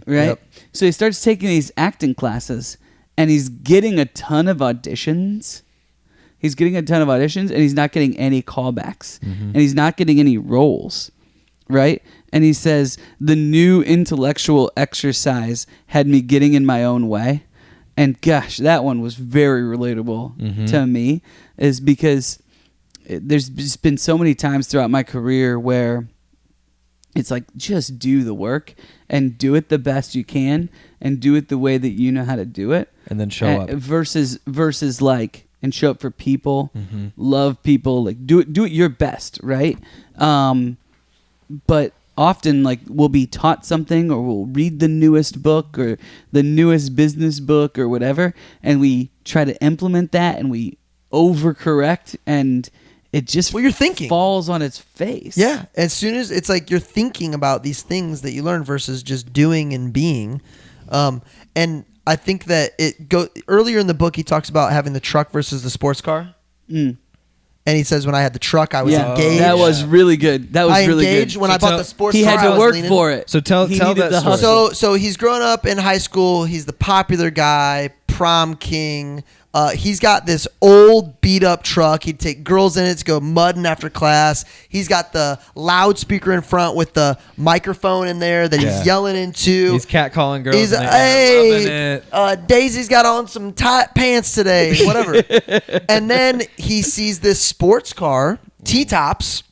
right? Yep. So he starts taking these acting classes and he's getting a ton of auditions. And he's not getting any callbacks. And he's not getting any roles, right? And he says, the new intellectual exercise had me getting in my own way. And gosh, that one was very relatable to me, is because there's just been so many times throughout my career where it's like, just do the work and do it the best you can and do it the way that you know how to do it. And then show up. Versus like, and show up for people, love people, like do it your best, right? But often like we'll be taught something or we'll read the newest book or the newest business book or whatever, and we try to implement that and we overcorrect and it just you're thinking falls on its face. Yeah, as soon as it's like you're thinking about these things that you learn versus just doing and being. And I think that earlier in the book he talks about having the truck versus the sports car. And he says when I had the truck I was engaged. That was really good. That was really good. I engaged when I bought the sports car. He had to work for it. So tell that story. So he's grown up in high school. He's the popular guy, prom king. He's got this old beat up truck. He'd take girls in it to go mudding after class. He's got the loudspeaker in front with the microphone in there that he's yelling into. He's catcalling girls. He's Daisy's got on some tight pants today, whatever. And then he sees this sports car, T-tops,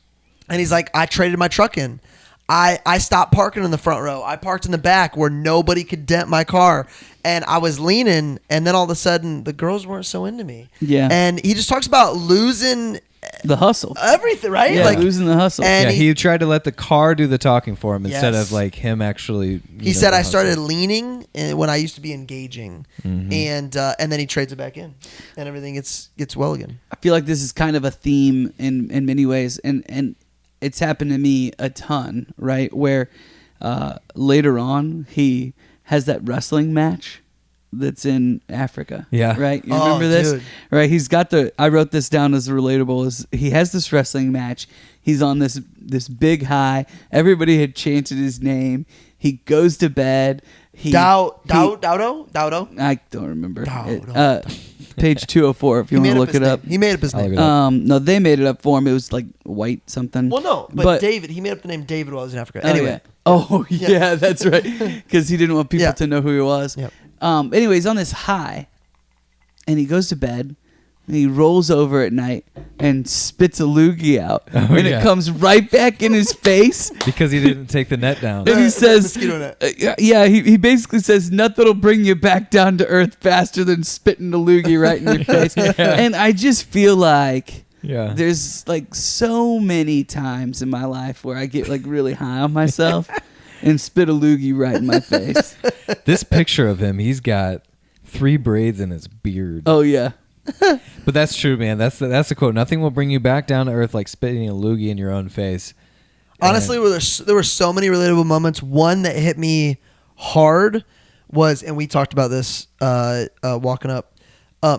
and he's like, I traded my truck in. I stopped parking in the front row. I parked in the back where nobody could dent my car. And I was leaning, and then all of a sudden, the girls weren't so into me. Yeah. And he just talks about losing the hustle. Everything, right? Yeah, like, losing the hustle. And he tried to let the car do the talking for him instead of like him actually. He said, I started leaning when I used to be engaging. And then he trades it back in, and everything gets well again. I feel like this is kind of a theme in many ways. And it's happened to me a ton, right? Where later on he has that wrestling match that's in Africa. Yeah. Right? You remember this? Dude. Right? He's got I wrote this down as relatable. He has this wrestling match. He's on this big high. Everybody had chanted his name. He goes to bed. Dowdo? I don't remember. Dowdo. Page 204 if you want to look it up. He made up his name. No, they made it up for him. It was like White something. Well, no, but David. He made up the name David while he was in Africa. Anyway. Oh, yeah, that's right. Because he didn't want people to know who he was. Yep. Anyway, he's on this high, and he goes to bed, and he rolls over at night and spits a loogie out. And it comes right back in his face. Because he didn't take the net down. And he says, he basically says, nothing will bring you back down to earth faster than spitting a loogie right in your face. And I just feel like there's like so many times in my life where I get like really high on myself and spit a loogie right in my face. This picture of him, he's got 3 braids in his beard. Oh, yeah. But that's true, man. That's the quote. Nothing will bring you back down to earth like spitting a loogie in your own face. Honestly, there were so many relatable moments. One that hit me hard was, and we talked about this walking up,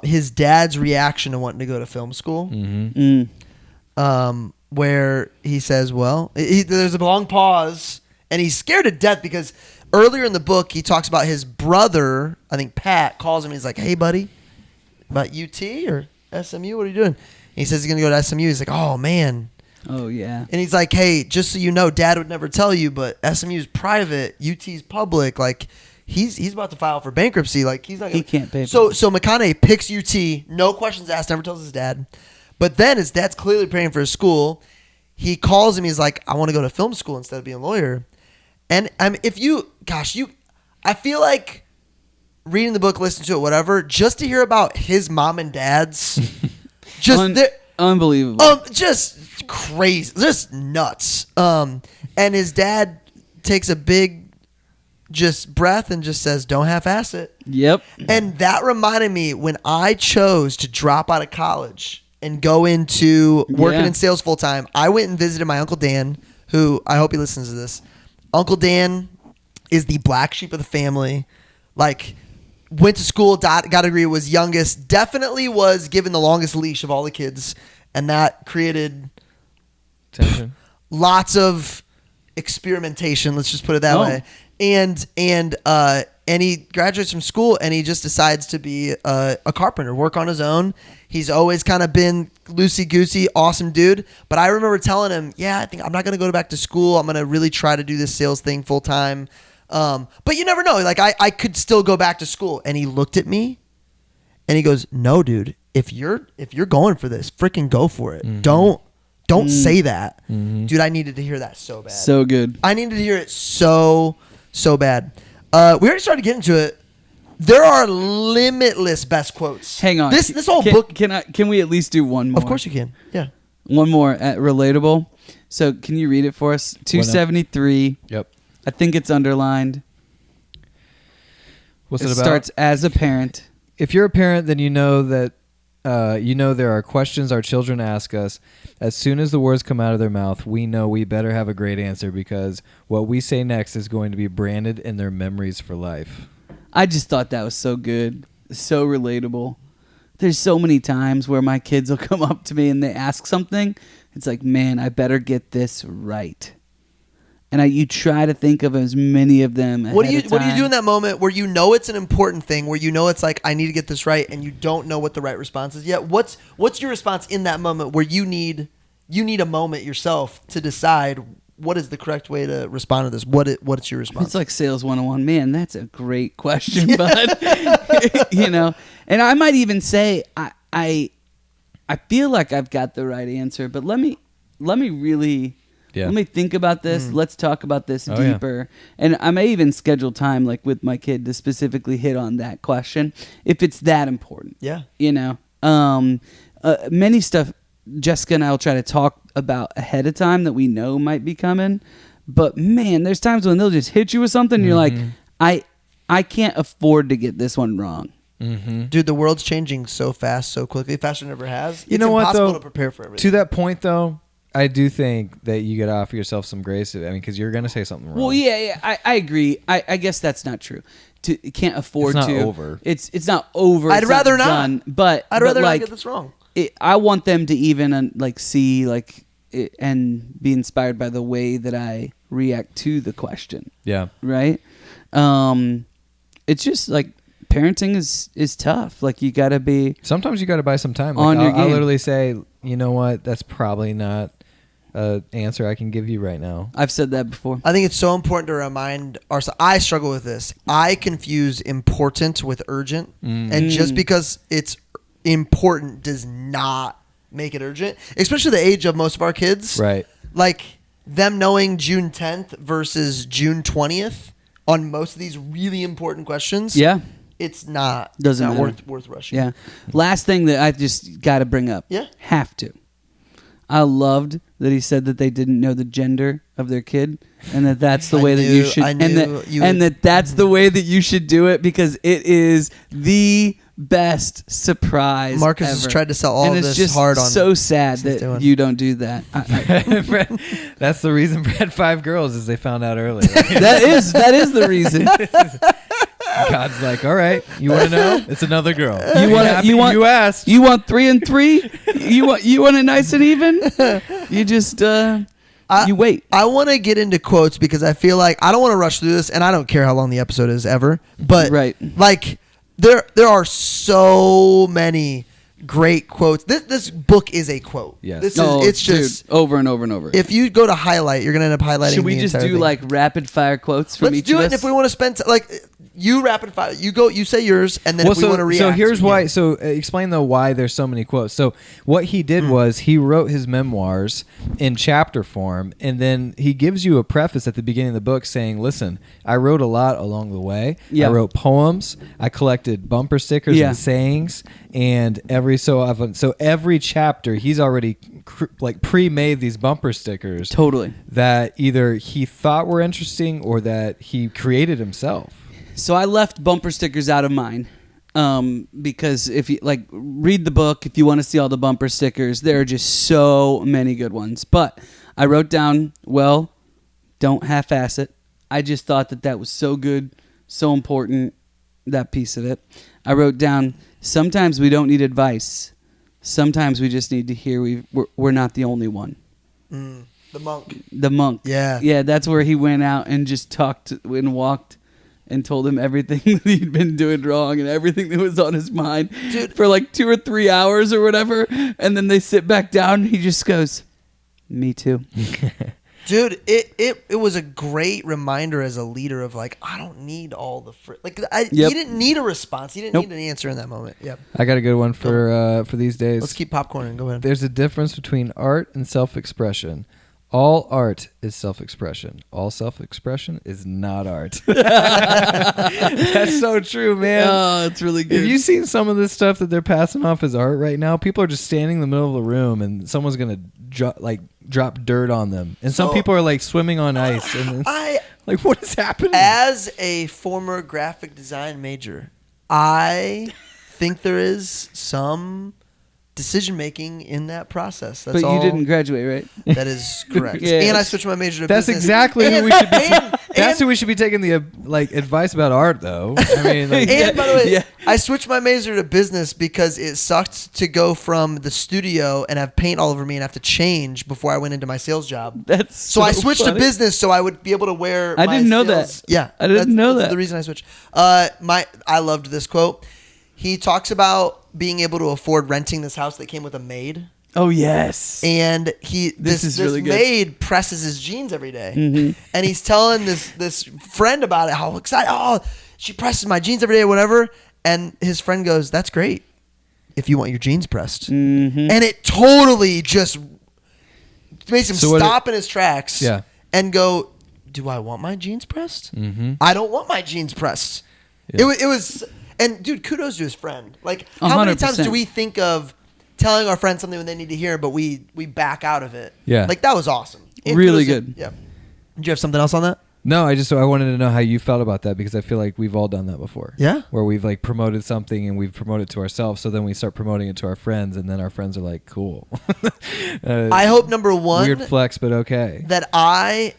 his dad's reaction to wanting to go to film school. Where he says, well, there's a long pause, and he's scared to death because earlier in the book, he talks about his brother, I think Pat, calls him. He's like, hey, buddy. About UT or SMU? What are you doing? And he says he's going to go to SMU. He's like, oh, man. Oh, yeah. And he's like, hey, just so you know, Dad would never tell you, but SMU's private, UT's public. Like, he's about to file for bankruptcy. Like, he's not gonna, he can't pay. So McConaughey picks UT, no questions asked, never tells his dad. But then his dad's clearly praying for his school. He calls him. He's like, I want to go to film school instead of being a lawyer. And I feel like reading the book, listening to it, whatever, just to hear about his mom and dad's, unbelievable, just crazy, just nuts. And his dad takes a big just breath and just says, "Don't half-ass it." Yep. And that reminded me when I chose to drop out of college and go into working in sales full time. I went and visited my Uncle Dan, who I hope he listens to this. Uncle Dan is the black sheep of the family. Like, went to school, got a degree, was youngest, definitely was given the longest leash of all the kids, and that created tension. Lots of experimentation, let's just put it that way. And he graduates from school and he just decides to be a carpenter, work on his own. He's always kind of been loosey-goosey, awesome dude. But I remember telling him, I think I'm not going to go back to school. I'm going to really try to do this sales thing full time. But you never know. Like I could still go back to school. And he looked at me and he goes, no, dude, if you're going for this, freaking go for it. Mm-hmm. Don't say that. Mm-hmm. Dude, I needed to hear that so bad. So good. I needed to hear it so bad. We already started getting to it. There are limitless best quotes. Hang on. This whole book. Can we at least do one more? Of course you can. Yeah. One more relatable. So can you read it for us? 273. Yep. I think it's underlined. What's it about? It starts as a parent. If you're a parent, then you know that there are questions our children ask us. As soon as the words come out of their mouth, we know we better have a great answer because what we say next is going to be branded in their memories for life. I just thought that was so good, so relatable. There's so many times where my kids will come up to me and they ask something. It's like, man, I better get this right. And you try to think of as many of them ahead What do you do in that moment where you know it's an important thing, where you know it's like, I need to get this right, and you don't know what the right response is yet? What's your response in that moment where you need a moment yourself to decide what is the correct way to respond to this? What's your response? It's like Sales 101. Man, that's a great question, bud. And I might even say I feel like I've got the right answer, but let me really let me think about this. Let's talk about this deeper. Yeah. And I may even schedule time like with my kid to specifically hit on that question if it's that important. Yeah. Many stuff Jessica and I will try to talk about ahead of time that we know might be coming. But man, there's times when they'll just hit you with something and you're like, I can't afford to get this one wrong. Mm-hmm. Dude, the world's changing so fast, so quickly, faster than it ever has. You know what, though? It's impossible to prepare for everything. To that point, though, I do think that you got to offer yourself some grace. I mean, because you're going to say something wrong. Well, yeah, I agree. I guess that's not true. Can't afford to. It's not over. It's not over. I'd rather not. Done, but I'd rather like, not get this wrong. I want them to even see it and be inspired by the way that I react to the question. Yeah. Right. It's just like parenting is tough. Like you got to be. Sometimes you got to buy some time. On your game. I'll literally say, you know what? That's probably not answer I can give you right now. I've said that before. I think it's so important to remind ourselves. I struggle with this. I confuse important with urgent. And just because it's important does not make it urgent, especially the age of most of our kids. Right. Like them knowing June 10th versus June 20th on most of these really important questions. Yeah. It's not Doesn't not matter. worth rushing. Yeah. Last thing that I just got to bring up. Yeah. Have to. I loved that he said that they didn't know the gender of their kid, and that that's the way that you should, that's the way that you should do it, because it is the best surprise. Marcus ever. has tried to sell all and of it's this just hard on. so sad he's that doing. you don't do that. That's the reason Brad had 5 girls, is they found out early. that is the reason. God's like, all right, you want to know? It's another girl. You asked. You want 3 and 3? You want it nice and even? You just you wait. I want to get into quotes because I feel like I don't want to rush through this, and I don't care how long the episode is ever. But Right. like there are so many great quotes. This book is a quote. Yes. It's just dude, over and over and over. if you go to highlight, you're gonna end up highlighting. Should we the just entire do thing. like rapid fire quotes from Let's each do of it. us? And if we want to spend you rapid fire, you say yours, and then if we want to react. So here's we why. can. So explain though why there's so many quotes. So what he did was he wrote his memoirs in chapter form, and then he gives you a preface at the beginning of the book saying, "Listen, I wrote a lot along the way. Yeah. I wrote poems. I collected bumper stickers Yeah. and sayings, and every chapter he's already pre-made these bumper stickers Totally. that either he thought were interesting or that he created himself." So I left bumper stickers out of mine because if you read the book, if you want to see all the bumper stickers, there are just so many good ones. But I wrote down, well, don't half-ass it. I just thought that was so good, so important, that piece of it. I wrote down, sometimes we don't need advice. Sometimes we just need to hear we're not the only one. The monk. The monk. Yeah. Yeah, that's where he went out and just talked and walked and told him everything that he'd been doing wrong and everything that was on his mind. Dude. For like 2 or 3 hours or whatever. And then they sit back down and he just goes, me too. Dude, it was a great reminder as a leader of like, I don't need all the he didn't need a response. He didn't need an answer in that moment. Yep. I got a good one for these days. Let's keep popcorning. Go ahead. There's a difference between art and self-expression. All art is self-expression. All self-expression is not art. That's so true, man. Oh, it's really good. Have you seen some of this stuff that they're passing off as art right now? People are just standing in the middle of the room and someone's going to drop dirt on them. And some people are like swimming on ice. And like, what is happening? As a former graphic design major, I think there is some decision making in that process. That's but all. you didn't graduate, right? That is correct. Yeah. And I switched my major to That's business. exactly who we should be. That's and- who we should be taking the advice about art, though. I mean, like, And by the way, Yeah. I switched my major to business because it sucked to go from the studio and have paint all over me and have to change before I went into my sales job. That's So I switched funny. to business so I would be able to wear. I my didn't know sales- that. Yeah, I didn't know that's that. the reason I switched. I loved this quote. He talks about being able to afford renting this house that came with a maid. Oh, yes. And this really good. maid presses his jeans every day. And he's telling this friend about it, how excited, she presses my jeans every day or whatever. And his friend goes, that's great if you want your jeans pressed. And it totally just makes him stop in his tracks and go, do I want my jeans pressed? I don't want my jeans pressed. Yeah. It was, and dude, kudos to his friend. Like, how many times 100%. do we think of telling our friends something when they need to hear, but we back out of it? Yeah. Like, that was awesome. And Really kudos to- good. Yeah. Did you have something else on that? No, I wanted to know how you felt about that, because I feel like we've all done that before. Yeah. Where we've like promoted something and we've promoted it to ourselves, so then we start promoting it to our friends, and then our friends are like, "Cool." I hope, number one, weird flex, but okay. that I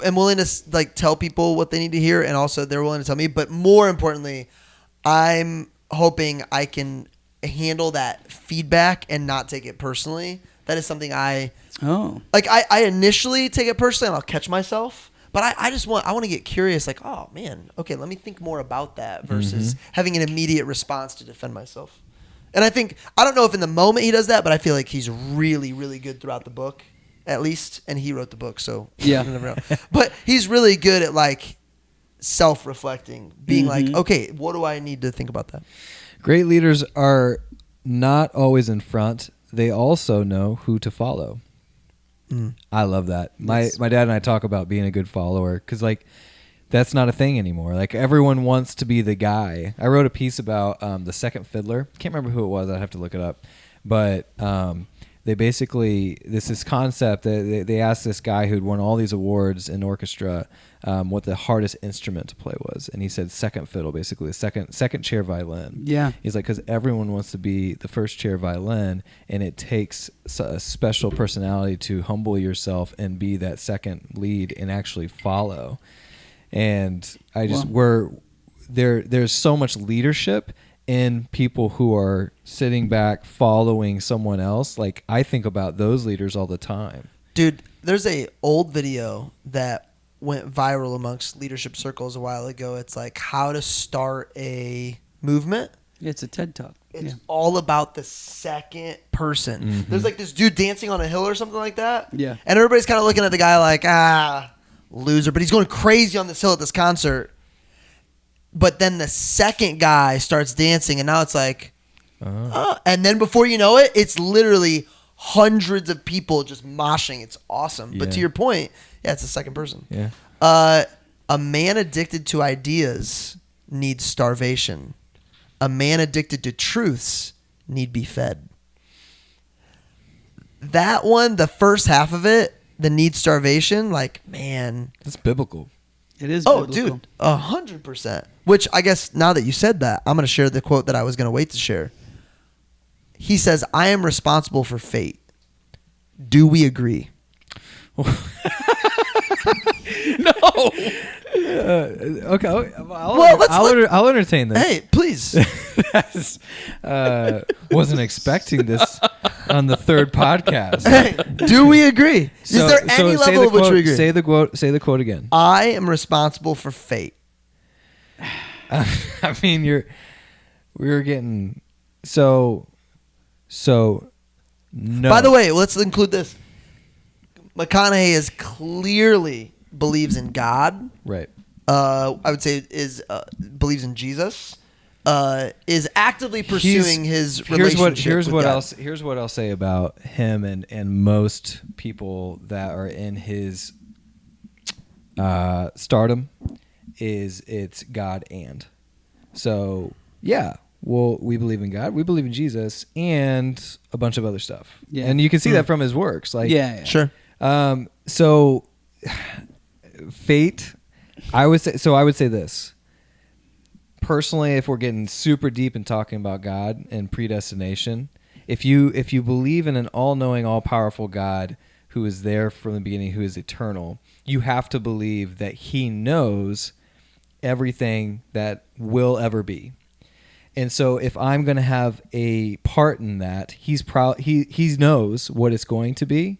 am willing to like tell people what they need to hear, and also they're willing to tell me. But more importantly, I'm hoping I can handle that feedback and not take it personally. That is something I initially take it personally, and I'll catch myself. But I want to get curious, like, oh man, okay, let me think more about that versus having an immediate response to defend myself. And I don't know if in the moment he does that, but I feel like he's really, really good throughout the book at least, and he wrote the book, so Yeah. you never know. But he's really good at like self-reflecting, being like, okay, what do I need to think about that? Great leaders are not always in front. They also know who to follow. I love that. My dad and I talk about being a good follower because like that's not a thing anymore. Like everyone wants to be the guy. I wrote a piece about the second fiddler. Can't remember who it was. I'd have to look it up. But they basically this concept that they asked this guy who'd won all these awards in orchestra what the hardest instrument to play was, and he said second fiddle, basically the second chair violin. Yeah, he's like, because everyone wants to be the first chair violin, and it takes a special personality to humble yourself and be that second lead and actually follow. And I just there's so much leadership in people who are sitting back following someone else. Like I think about those leaders all the time. Dude, there's a old video that went viral amongst leadership circles a while ago. It's like how to start a movement. it's a TED Talk. It's all about the second person. There's like this dude dancing on a hill or something like that. Yeah. And everybody's kind of looking at the guy like, loser. But he's going crazy on this hill at this concert. But then the second guy starts dancing, and now it's like, and then before you know it, it's literally hundreds of people just moshing. It's awesome. But to your point, it's the second person. Yeah. A man addicted to ideas needs starvation. A man addicted to truths need be fed. That one, the first half of it, the need starvation, like, man. That's biblical. It is. Oh, biblical. dude, 100%. Which I guess now that you said that, I'm going to share the quote that I was going to wait to share. He says, I am responsible for fate. Do we agree? No. Okay. I'll entertain this. Hey, please. Wasn't expecting this on the third podcast. Hey, do we agree? Is there any level of which we agree? Say the quote again. I am responsible for fate. I mean, we were getting so no. By the way, let's include this. McConaughey is clearly believes in God. Right. I would say believes in Jesus. Is actively pursuing his relationship here's with what God. here's what I'll say about him and most people that are in his stardom is it's God and. So yeah, well, we believe in God, we believe in Jesus, and a bunch of other stuff. Yeah. And you can see that from his works. Like Sure. So fate, I would say this. Personally, if we're getting super deep and talking about God and predestination, if you believe in an all-knowing, all-powerful God who is there from the beginning, who is eternal, you have to believe that he knows everything that will ever be. And so if I'm going to have a part in that, he knows what it's going to be.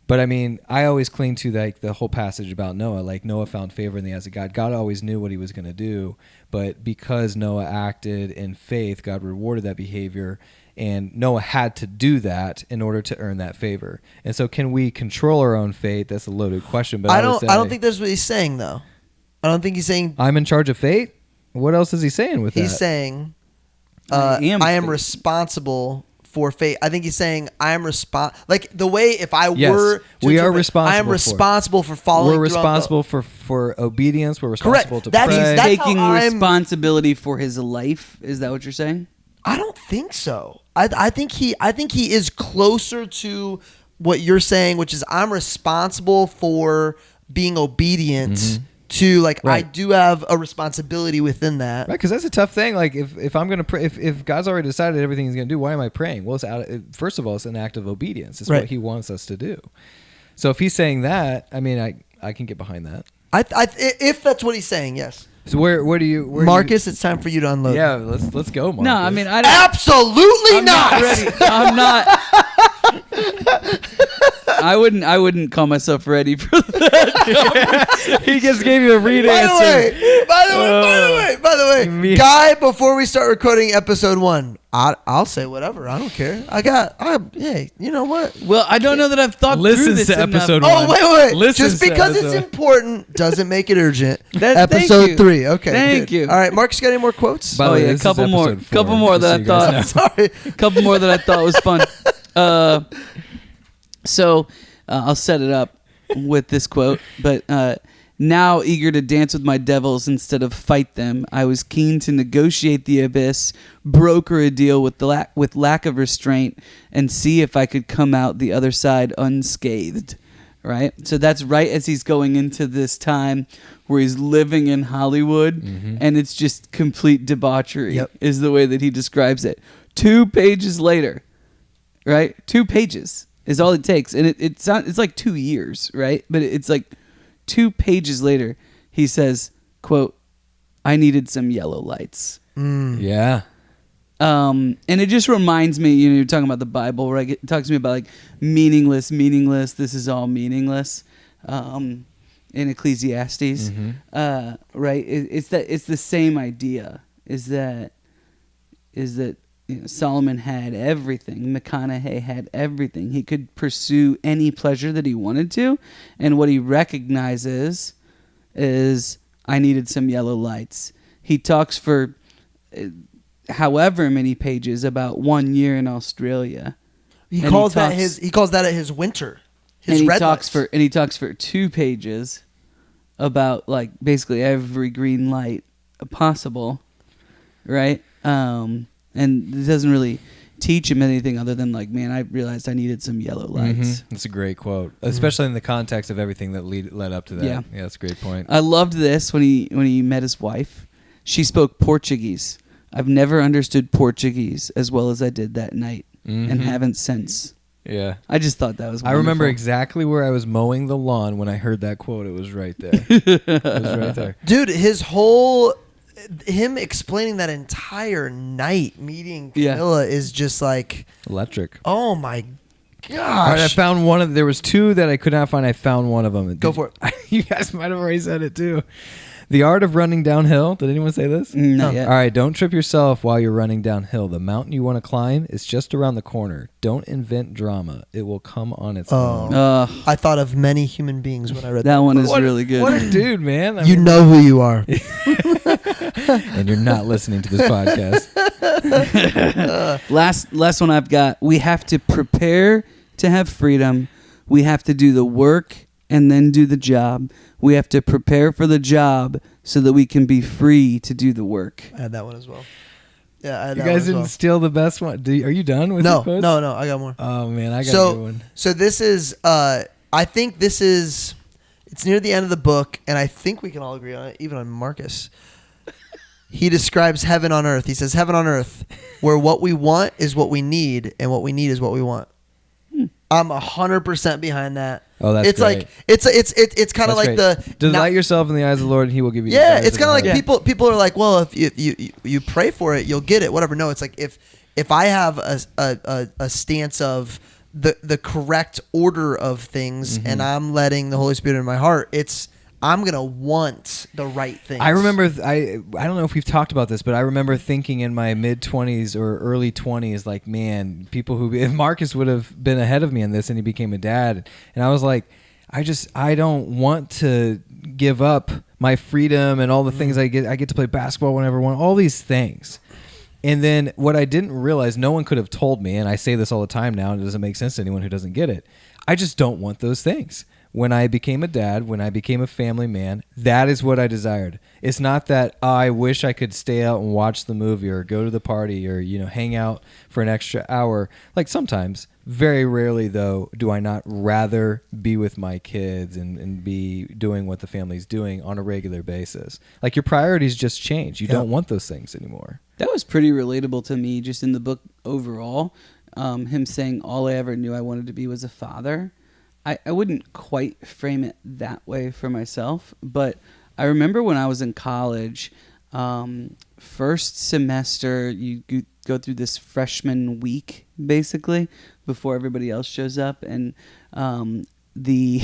But I mean, I always cling to like the whole passage about Noah. Like Noah found favor in the eyes of God. God always knew what he was going to do, but because Noah acted in faith, God rewarded that behavior, and Noah had to do that in order to earn that favor. And so, can we control our own fate? That's a loaded question. But I don't think that's what he's saying, though. I don't think he's saying I'm in charge of fate. What else is he saying with that? He's saying I am responsible for fate. I think he's saying I am like the way if I were to we are responsible. I am responsible for following. We're responsible for obedience. We're responsible to pray. He's taking responsibility for his life. Is that what you're saying? I don't think so. I think he is closer to what you're saying, which is I'm responsible for being obedient. Mm-hmm. To like, right. I do have a responsibility within that, right? Because that's a tough thing. Like, if I'm gonna pray, if God's already decided everything He's gonna do, why am I praying? Well, first of all, it's an act of obedience. It's what He wants us to do. So if He's saying that, I mean, I can get behind that. If that's what He's saying, yes. So where do you, Marcus? It's time for you to unload. Yeah, let's go, Marcus. No, I mean, absolutely not. Ready. I'm not. I wouldn't call myself ready for that. He just gave you a read answer. By the way, Guy, before we start recording episode 1, I'll say whatever. I don't care. Hey, you know what? Well, I don't know that I've thought through Listen this to enough. episode Oh, 1. wait. Listen Just to because it's episode- important doesn't make it urgent. Thank Episode you. 3. Okay. Thank good. you. All right, Marcus, got any more quotes? By the Oh, way, yeah, this is couple more episode 4, that I just so you guys thought. know. Sorry. Couple more that I thought was fun. So I'll set it up with this quote. But now, eager to dance with my devils instead of fight them, I was keen to negotiate the abyss, broker a deal with lack of restraint, and see if I could come out the other side unscathed. Right? So that's right as he's going into this time where he's living in Hollywood, and it's just complete debauchery. Yep. Is the way that he describes it. 2 pages later, right? 2 pages is all it takes, and it's like 2 years, right? But it's like 2 pages later, he says, "quote I needed some yellow lights." Yeah. And it just reminds me, you're talking about the Bible, right? It talks to me about like meaningless. This is all meaningless. In Ecclesiastes, right? It's the same idea. Is that Solomon had everything. McConaughey had everything. He could pursue any pleasure that he wanted to, and what he recognizes is I needed some yellow lights. He talks for however many pages about 1 year in Australia. He calls that his winter. His And red he talks for 2 pages about like basically every green light possible, right? And it doesn't really teach him anything other than like, man, I realized I needed some yellow lights. That's a great quote, especially in the context of everything that led up to that. Yeah. That's a great point. I loved this when he met his wife. She spoke Portuguese. I've never understood Portuguese as well as I did that night, and haven't since. Yeah. I just thought that was wonderful. I remember exactly where I was mowing the lawn when I heard that quote. It was right there. It was right there. Dude, him explaining that entire night meeting Camilla is just like Electric. oh my gosh. All right, I found there was 2 that I could not find. I found one of them. Go for it. You guys might have already said it too. The art of running downhill. Did anyone say this? Not yet. All right, don't trip yourself while you're running downhill. The mountain you want to climb is just around the corner. Don't invent drama. It will come on its own. I thought of many human beings when I read That one is What really good. What a dude, man. You know who you are. And you're not listening to this podcast. Last one I've got. We have to prepare to have freedom. We have to do the work and then do the job. We have to prepare for the job so that we can be free to do the work. I had that one as well. Yeah, I had You that one guys as didn't well. steal the best one. Are you done with your quotes? No, I got more. Oh, man, I got a good one. So this is, I think this is, it's near the end of the book, and I think we can all agree on it, even on Marcus. He describes heaven on earth. He says, heaven on earth, where what we want is what we need, and what we need is what we want. I'm 100% behind that. Oh, that's it's great. like it's kind of like great. Delight yourself in the eyes of the Lord, and He will give you. Yeah, desires it's of kind of your like heart. people are like, well, if you pray for it, you'll get it. Whatever. No, it's like if I have a stance of the correct order of things, and I'm letting the Holy Spirit in my heart, I'm gonna want the right things. I remember I don't know if we've talked about this, but I remember thinking in my mid-20s or early 20s, like, man, if Marcus would have been ahead of me in this and he became a dad, and I was like, I don't want to give up my freedom and all the things I get to play basketball whenever I want, all these things. And then what I didn't realize, no one could have told me, and I say this all the time now, and it doesn't make sense to anyone who doesn't get it. I just don't want those things. When I became a dad, when I became a family man, that is what I desired. It's not that I wish I could stay out and watch the movie or go to the party or hang out for an extra hour. Like sometimes, very rarely though, do I not rather be with my kids and be doing what the family's doing on a regular basis. Like your priorities just change. You don't want those things anymore. That was pretty relatable to me just in the book overall. Him saying all I ever knew I wanted to be was a father. I wouldn't quite frame it that way for myself, but I remember when I was in college, first semester, you go through this freshman week, basically, before everybody else shows up, and the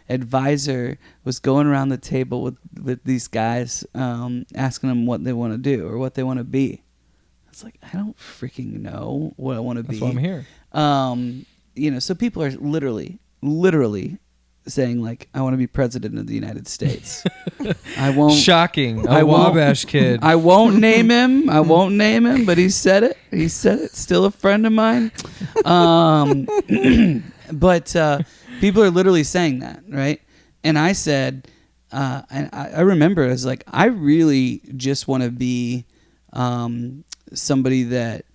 advisor was going around the table with these guys, asking them what they want to do or what they want to be. It's like, I don't freaking know what I want to be. That's why I'm here. So people are literally saying like, I want to be president of the United States. I won't. Shocking. I won't- Wabash kid. I won't name him. But he said it. Still a friend of mine. But people are literally saying that, right? And I said, and I remember, I was like, I really just want to be somebody that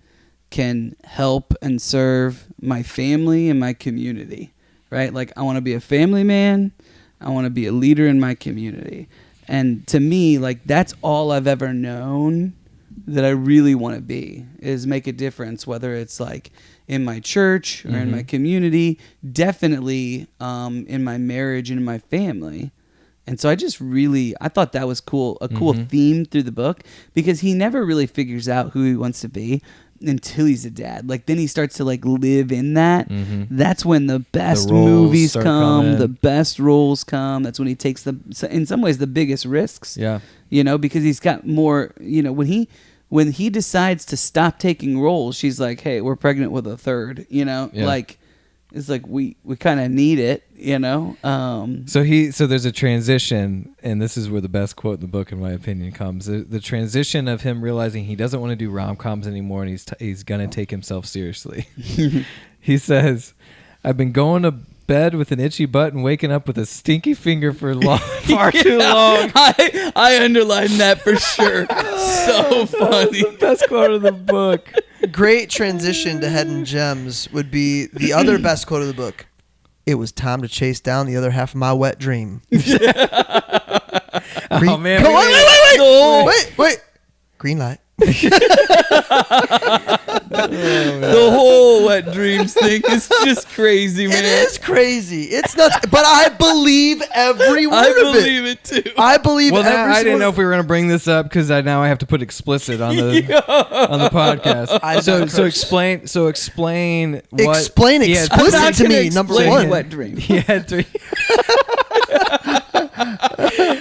can help and serve my family and my community, right? Like, I want to be a family man. I want to be a leader in my community. And to me, like, that's all I've ever known that I really want to be, is make a difference, whether it's like in my church or in my community, definitely in my marriage and in my family. And so I thought that was cool, a cool theme through the book, because he never really figures out who he wants to be until he's a dad. Like, then he starts to like live in that. That's when the best movies come, the best roles come. That's when he takes in some ways the biggest risks. Yeah. Because he's got more, when he decides to stop taking roles, she's like, hey, we're pregnant with a third, like, it's like we kind of need it, So there's a transition, and this is where the best quote in the book, in my opinion, comes. The transition of him realizing he doesn't want to do rom-coms anymore, and he's gonna take himself seriously. He says, "I've been going to bed with an itchy butt and waking up with a stinky finger for far too long." I underlined that for sure. So funny. That's the best quote of the book. Great transition to Hidden Gems would be the other best quote of the book. It was time to chase down the other half of my wet dream. Oh man! Wait. Green light. The whole wet dreams thing is just crazy, man. It is crazy. It's nuts. But I believe every word of it. I believe it too. I believe Well, every I didn't word. know if we were going to bring this up because now I have to put explicit on the on the podcast. So explain what Explain he had- explicit I'm not to gonna me, number explain one. wet dream. He had three.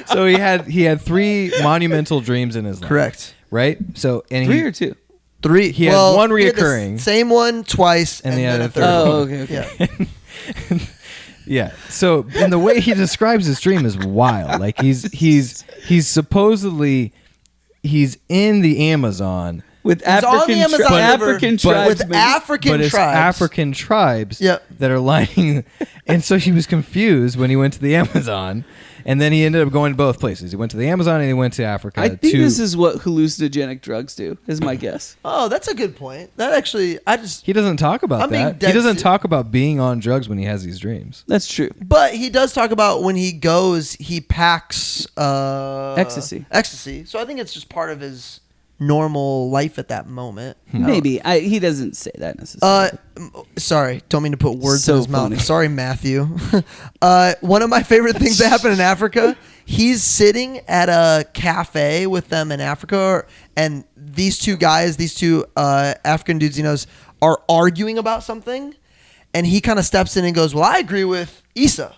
So he had three monumental dreams in his life. Correct. Right? So and 3 or 2? 3. He had one reoccurring. Same one twice, And and he then had a a third. third. Oh, okay. Yeah. Yeah. So, and the way he describes his dream is wild. Like he's supposedly in the Amazon With on the African, Amazon River, African but tribes. with African but it's tribes. African tribes Yep. that are lining. And so he was confused when he went to the Amazon, and then he ended up going to both places. He went to the Amazon and he went to Africa. I think this is what hallucinogenic drugs do, is my guess. Oh, that's a good point. That actually, He doesn't talk about I'm being that. He dead doesn't se- talk about being on drugs when he has these dreams. That's true. but he does talk about when he goes, he packs Ecstasy. So I think it's just part of his normal life at that moment. Maybe. He doesn't say that necessarily. Sorry, don't mean to put words So in his funny. mouth. Sorry, Matthew. One of my favorite things that happened in Africa, he's sitting at a cafe with them in Africa, and these two African dudes he knows are arguing about something, and he kind of steps in and goes, well, I agree with Issa.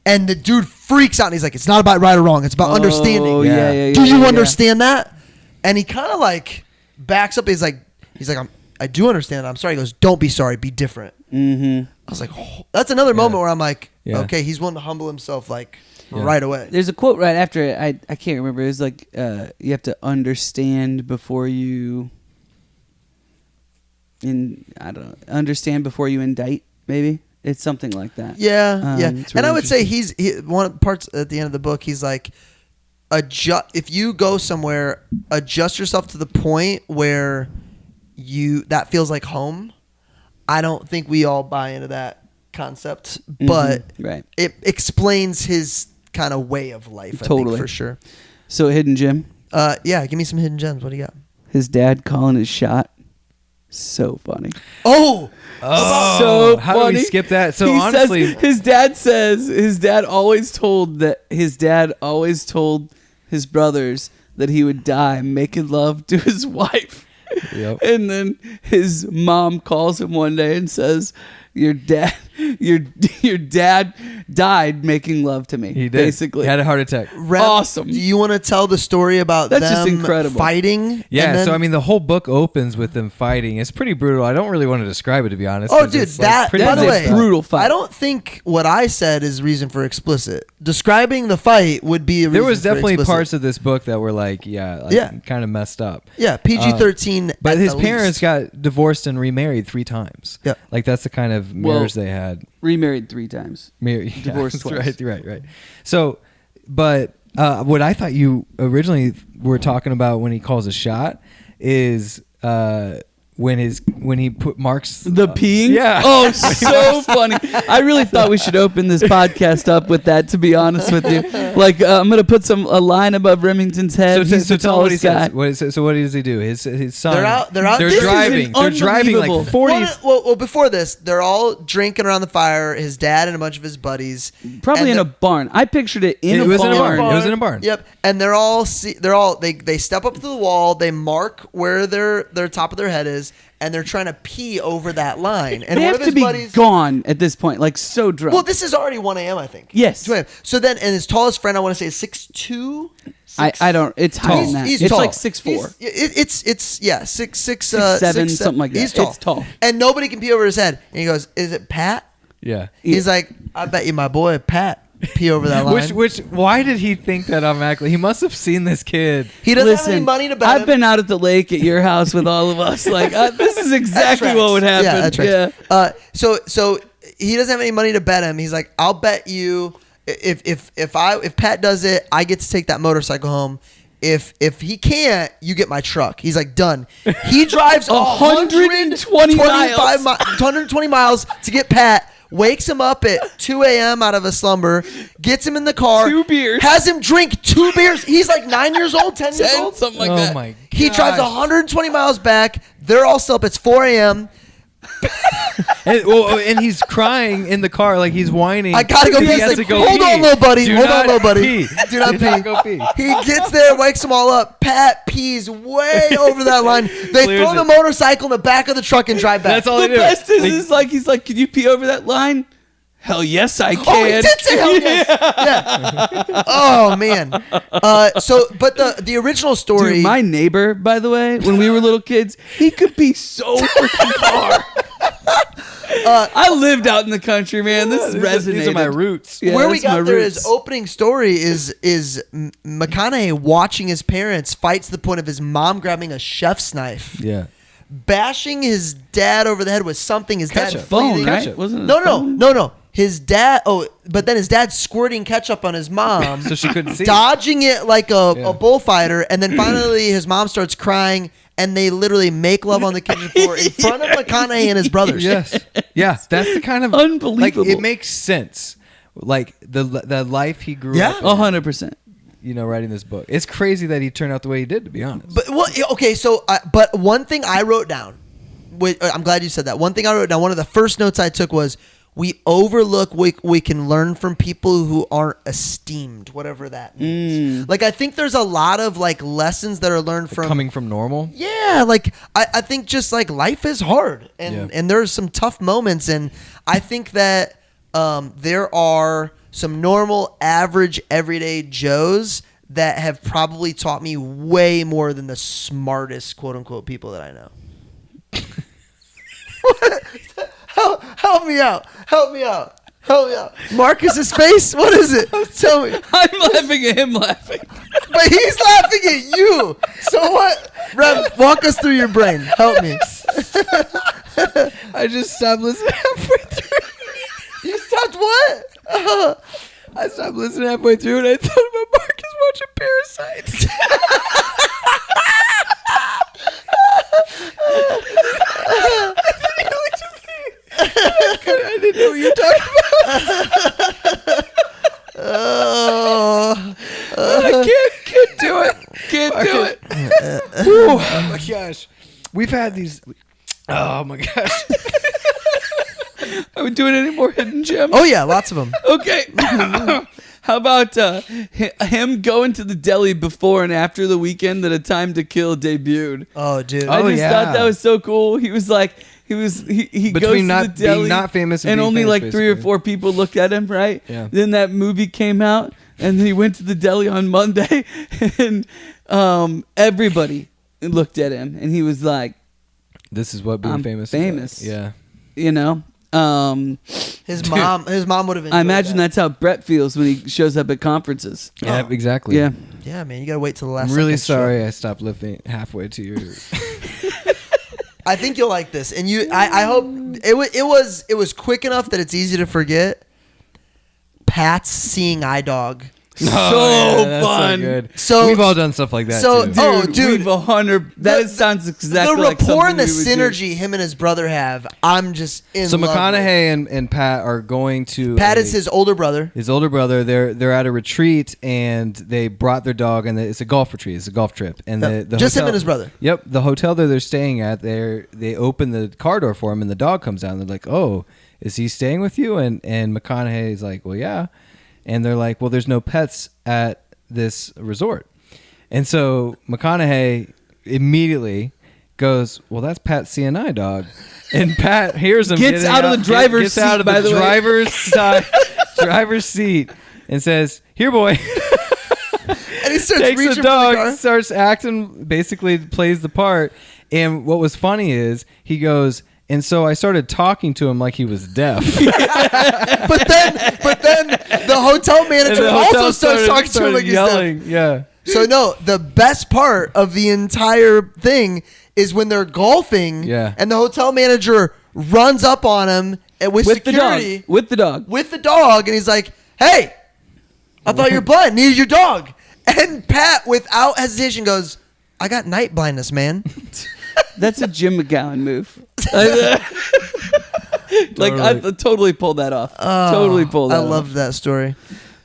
And the dude freaks out, and he's like, it's not about right or wrong. It's about understanding. Oh, yeah. Do you understand that? And he kind of like backs up. He's like, I do understand that. I'm sorry. He goes, don't be sorry. Be different. Mm-hmm. I was like, oh. That's another moment where I'm like, Yeah. okay, he's willing to humble himself like right away. There's a quote right after it. I can't remember. It was like, you have to understand before you understand before you indict, maybe. It's something like that. Yeah, yeah. It's And really I would say one of the parts at the end of the book, he's like, if you go somewhere, adjust yourself to the point where that feels like home. I don't think we all buy into that concept, but right. it explains his kind of way of life. I Totally. think, for sure. So, hidden gem. Yeah, give me some hidden gems. What do you got? His dad calling his shot. So funny. Oh, So how do funny. we skip that? So He honestly, says his dad always told his brothers that he would die making love to his wife. Yep. And then his mom calls him one day and says, your dad died making love to me. He did. Basically. He had a heart attack. Rev, Awesome. Do you want to tell the story about That's them just incredible. fighting? Yeah, and then- so I mean, the whole book opens with them fighting. It's pretty brutal. I don't really want to describe it, to be honest. Oh, 'cause dude, it's, that pretty by the That's way, a brutal fight. I don't think what I said is reason for explicit. Describing the fight would be a reason There was for definitely explicit. parts of this book that were like, kind of messed up. Yeah, PG-13. But at his the parents least. got divorced and remarried 3 times. Yeah. Like that's the kind of marriage they had. Remarried 3 times. Divorced twice. Right. So, but what I thought you originally were talking about when he calls a shot is when he put marks The peeing? Yeah. Oh, so funny. I really thought we should open this podcast up with that, to be honest with you. Like, I'm going to put a line above Remington's head. He's the tell what he tallest guy. says. So what does he do? His son. They're out. They're This is driving. They're driving unbelievable. like 40. Well, before this, they're all drinking around the fire. His dad and a bunch of his buddies. Probably And in a barn. I pictured it in It a was in a barn. barn. It was in a barn. Yep. And they step up to the wall. They mark where their top of their head is, and they're trying to pee over that line. And They one have of to his be buddies. gone at this point, like so drunk. Well, this is already 1 a.m. I think. Yes. 2 a.m. So then, and his tallest friend, I want to say, is 6'2". I don't. It's higher than that. He's It's tall. like 6'4". It's 6'7", 6'7", something like that. He's tall. It's tall. And nobody can pee over his head. And he goes, "Is it Pat?" Yeah. He's like, "I bet you my boy Pat pee over that line." Why did he think that automatically? He must have seen this kid. He doesn't have Listen, any money to bet I've him. been out at the lake at your house with all of us. Like, this is exactly what would happen. Yeah, that tracks. So he doesn't have any money to bet him. He's like, "I'll bet you if Pat does it, I get to take that motorcycle home. If he can't, you get my truck." He's like, "Done." He drives 120 miles. 120 miles to get Pat. Wakes him up at 2 a.m. out of a slumber. Gets him in the car. 2 beers. Has him drink 2 beers. He's like 9 years old, 10 years 10, old. something like Oh that. my! He drives 120 miles back. They're all still up. It's 4 a.m. And he's crying in the car, like he's whining. I gotta go He pee. He's has like, to go hold pee. on, little buddy. Do Hold on, not little buddy. pee. Do not Do pee. not go pee. He gets there, wakes them all up. Pat pees way over that line. They Clears throw the it. motorcycle in the back of the truck and drive back. That's all The they do. best is like he's like, "Can you pee over that line?" Hell yes, I can. Oh, he did say hell yes. Yeah. Oh man. But the original story. Dude, my neighbor, by the way, when we were little kids, he could be so freaking far. I lived out in the country, man. This is resonated. These are my roots. Yeah, where we that's my got there roots. is opening story is McConaughey watching his parents fight to the point of his mom grabbing a chef's knife, Yeah. bashing his dad over the head with something. His dad Ketchup. phone, bleeding. right? Ketchup. Wasn't it a No. phone? His dad. Oh, but then his dad's squirting ketchup on his mom, So she couldn't see. dodging it like a Yeah. bullfighter, and then finally his mom starts crying, and they literally make love on the kitchen floor in front of McConaughey and his brothers. Yes. Yeah. That's the kind of Unbelievable. Like, it makes sense. Like the life he grew Yeah. up. 100%. Writing this book. It's crazy that he turned out the way he did. To be honest. But okay, so but one thing I wrote down. I'm glad you said that. One thing I wrote down. One of the first notes I took was, we overlook we can learn from people who aren't esteemed, whatever that means. Like, I think there's a lot of like lessons that are learned from coming from normal. Yeah, like I think just like life is hard, and there's some tough moments, and I think that there are some normal, average, everyday Joes that have probably taught me way more than the smartest quote unquote people that I know. Help me out. Marcus's face? What is it? Tell me. I'm laughing at him laughing. But he's laughing at you. So what? Rev, walk us through your brain. Help me. I just stopped listening halfway through. You stopped what? I stopped listening halfway through, and I thought about Marcus watching Parasites. I didn't know what you were talking about. I can't do it. Can't do it. Oh my gosh, we've had these. Oh my gosh. Are we doing any more hidden gems? Oh yeah, lots of them. Okay. How about him going to the deli before and after the weekend that A Time to Kill debuted? Oh dude. I just yeah. thought that was so cool. He was like, He goes Between to the deli being not famous and being only famous, like 3 or basically. 4 people looked at him, right? Yeah. Then that movie came out, and then he went to the deli on Monday, and everybody looked at him, and he was like, This is what being I'm famous. famous. Is like. Yeah. you know. His mom would have. I imagine that's how Brett feels when he shows up at conferences. Yeah. Exactly. Yeah. Yeah, man, you gotta wait till the last. I'm really second sorry I stopped lifting halfway to your. I think you'll like this, and I hope it was quick enough that it's easy to forget. Pat's seeing eye dog. So that's fun. So good. So- we've all done stuff like that. so- too. Oh, dude. we've 100. That sounds exactly the like rapport something and the we would do. synergy him and his brother have. I'm just in So love McConaughey with. and Pat are going to. Pat is his older brother. His older brother. They're at a retreat and they brought their dog and it's a golf retreat. It's a golf trip and the Just him hotel- and his brother. Yep, the hotel that they're staying at. They open the car door for him and the dog comes out. And they're like, "Oh, is he staying with you?" And McConaughey's like, "Well, yeah." And they're like, "Well, there's no pets at this resort." And so McConaughey immediately goes, "Well, that's Pat's CNI dog." And Pat hears him Gets getting out of the driver's gets out seat, of by the the way. driver's side, driver's seat and says, "Here, boy." And he starts Takes reaching the for dog, the car. starts acting, basically plays the part. And what was funny is he goes, and so I started talking to him like he was deaf. But then the hotel And manager the also hotel starts talking to him like he's deaf. yelling. Yeah. So no, the best part of the entire thing is when they're golfing, Yeah. and the hotel manager runs up on him with security With the dog. with the dog, and he's like, "Hey, I thought you were blind. Need your dog." And Pat, without hesitation, goes, "I got night blindness, man." That's a Jim McGowan move. Like I totally pulled that off. Totally pulled that I off. love that story.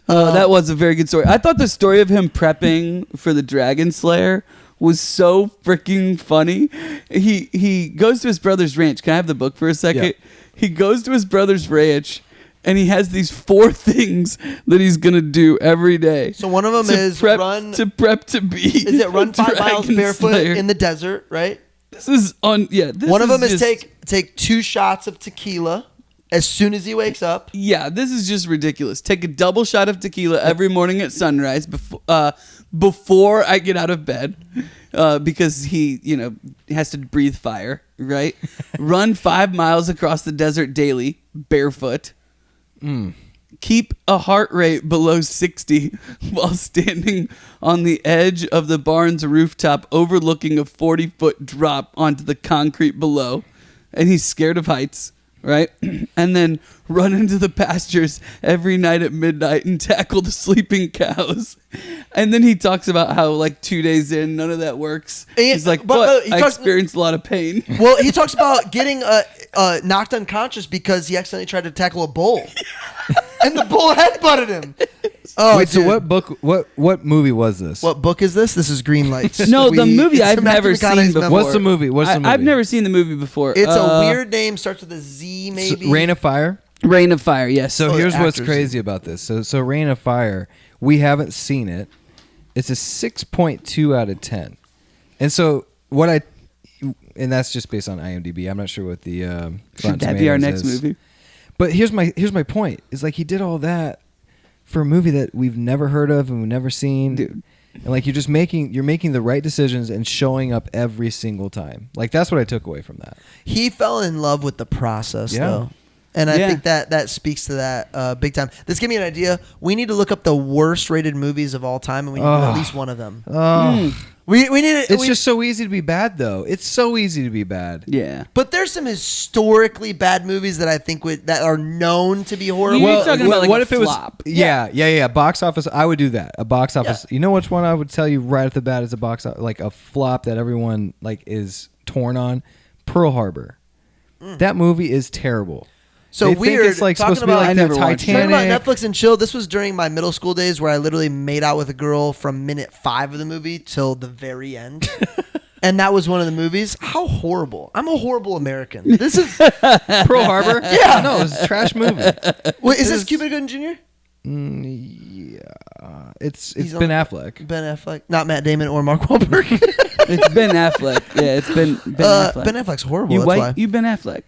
That was a very good story. I thought the story of him prepping for the Dragon Slayer was so freaking funny. He goes to his brother's ranch. Can I have the book for a second? Yeah. He goes to his brother's ranch, and he has these 4 things that he's gonna do every day. So one of them is prep run. to be. Is it run 5 miles Dragon barefoot Slayer. in the desert? Right. This is on. Yeah. This One of them is just- take 2 shots of tequila as soon as he wakes up. Yeah, this is just ridiculous. Take a double shot of tequila every morning at sunrise before I get out of bed, because he, has to breathe fire, right? Run 5 miles across the desert daily, barefoot. Keep a heart rate below 60 while standing on the edge of the barn's rooftop overlooking a 40-foot drop onto the concrete below. And he's scared of heights. Right? And then run into the pastures every night at midnight and tackle the sleeping cows. And then he talks about how, like, 2 days in, none of that works. He's like, but he I talks- experienced a lot of pain. Well, he talks about getting knocked unconscious because he accidentally tried to tackle a bull, and the bull headbutted him. Oh, Wait, so dude. what book? What movie was this? What book is this? This is Greenlights. No, the movie it's I've Matthew never McConaughey's seen before. memoir. What's the movie? I've never seen the movie before. It's a weird name. Starts with a Z, maybe. Rain of Fire. Rain of Fire, yes. So Oh, here's what's actors. crazy about this. So Rain of Fire, we haven't seen it. It's a 6.2 out of 10. And so and that's just based on IMDb. I'm not sure what the Rotten Should that be our Tomatoes next is. movie? But here's my point. Is like he did all that for a movie that we've never heard of and we've never seen. Dude. And like you're making the right decisions and showing up every single time. Like that's what I took away from that. He fell in love with the process, Yeah. though. And I Yeah. think that speaks to that big time. This gave me an idea. We need to look up the worst rated movies of all time, and we need to do at least one of them. Oh, We need it. it's just so easy to be bad though. It's so easy to be bad. Yeah. But there's some historically bad movies that I think that are known to be horrible. You're talking about, like, what a if it was? flop. Yeah. Box office. I would do that. A box office. You know which one I would tell you right at the bat is a box like a flop that everyone like is torn on. Pearl Harbor. That movie is terrible. So They think weird. it's like Talking supposed to be about- like I the never watched it. Talking Titanic. about Netflix and chill. This was during my middle school days where I literally made out with a girl from minute 5 of the movie till the very end. And that was one of the movies. How horrible. I'm a horrible American. This is. Pearl Harbor. Yeah. No, it's a trash movie. Wait, is this Cuba Gooding Jr.? It's He's Ben on- Affleck. Ben Affleck, not Matt Damon or Mark Wahlberg. It's Ben Affleck. Yeah, it's Ben Affleck. Ben Affleck's horrible. You That's white? why. You Ben Affleck.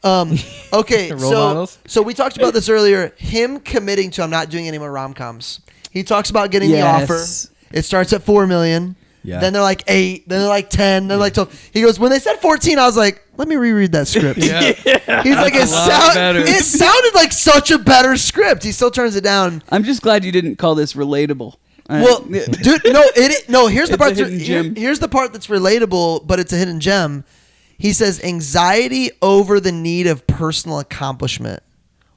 Okay, Role models? so we talked about this earlier. Him committing to I'm not doing any more rom-coms. He talks about getting Yes. the offer. It starts at $4 million. Yeah. Then they're like 8. Then they're like 10. Then they're like 12. He goes, when they said 14, I was like, let me reread that script. Yeah. He's like, better. it sounded like such a better script. He still turns it down. I'm just glad you didn't call this relatable. Well, dude, no. Here's the It's part. a hidden gem. Here's the part that's relatable, but it's a hidden gem. He says anxiety over the need of personal accomplishment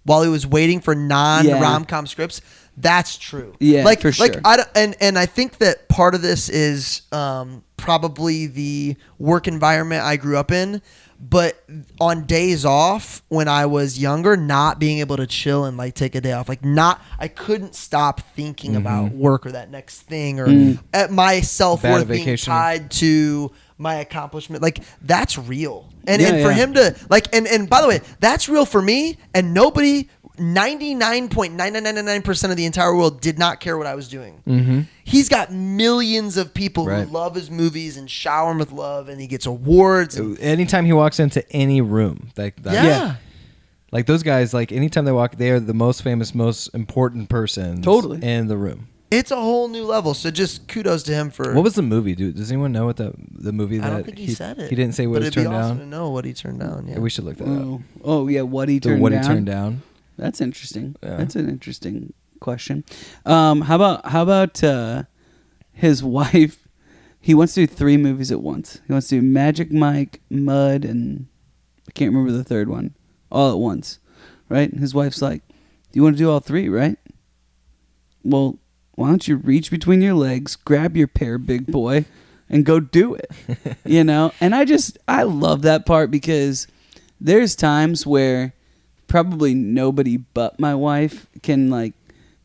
while he was waiting for non-rom-com scripts. That's true. Yeah, like for sure. And I think that part of this is probably the work environment I grew up in. But on days off when I was younger, not being able to chill and like take a day off, I couldn't stop thinking about work or that next thing or at my self-worth being vacation. tied to my accomplishment. Like that's real. And Yeah, and for yeah. him to like, and by the way, that's real for me and nobody, 99.9999% of the entire world did not care what I was doing. Mm-hmm. He's got millions of people Right. who love his movies and shower him with love, and he gets awards. And, Anytime he walks into any room, like those guys, like anytime they walk, they are the most famous, most important person Totally. in the room. it's a whole new level. So just kudos to him for. What was the movie, dude? Does anyone know what the movie that I don't think he said it. He didn't say what but he it'd be turned awesome down. to know what he turned down. Yeah. Yeah, we should look that up. Oh yeah, what he turned What down. he turned down. That's interesting. Yeah. That's an interesting question. How about his wife? He wants to do 3 movies at once. He wants to do Magic Mike, Mud, and I can't remember the third one. All at once, right? And his wife's like, "You want to do all 3, right? Well, why don't you reach between your legs, grab your pair, big boy, and go do it?" You know? And I love that part because there's times where probably nobody but my wife can like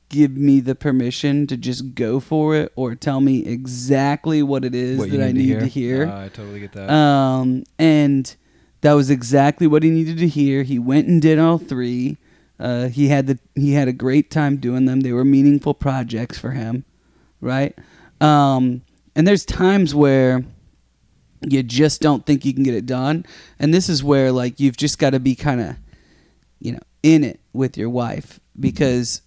give me the permission to just go for it or tell me exactly what it is What you that I need to hear. I totally get that. And that was exactly what he needed to hear. He went and did all 3. He had a great time doing them. They were meaningful projects for him, right? And there's times where you just don't think you can get it done, and this is where like you've just got to be kind of, in it with your wife because,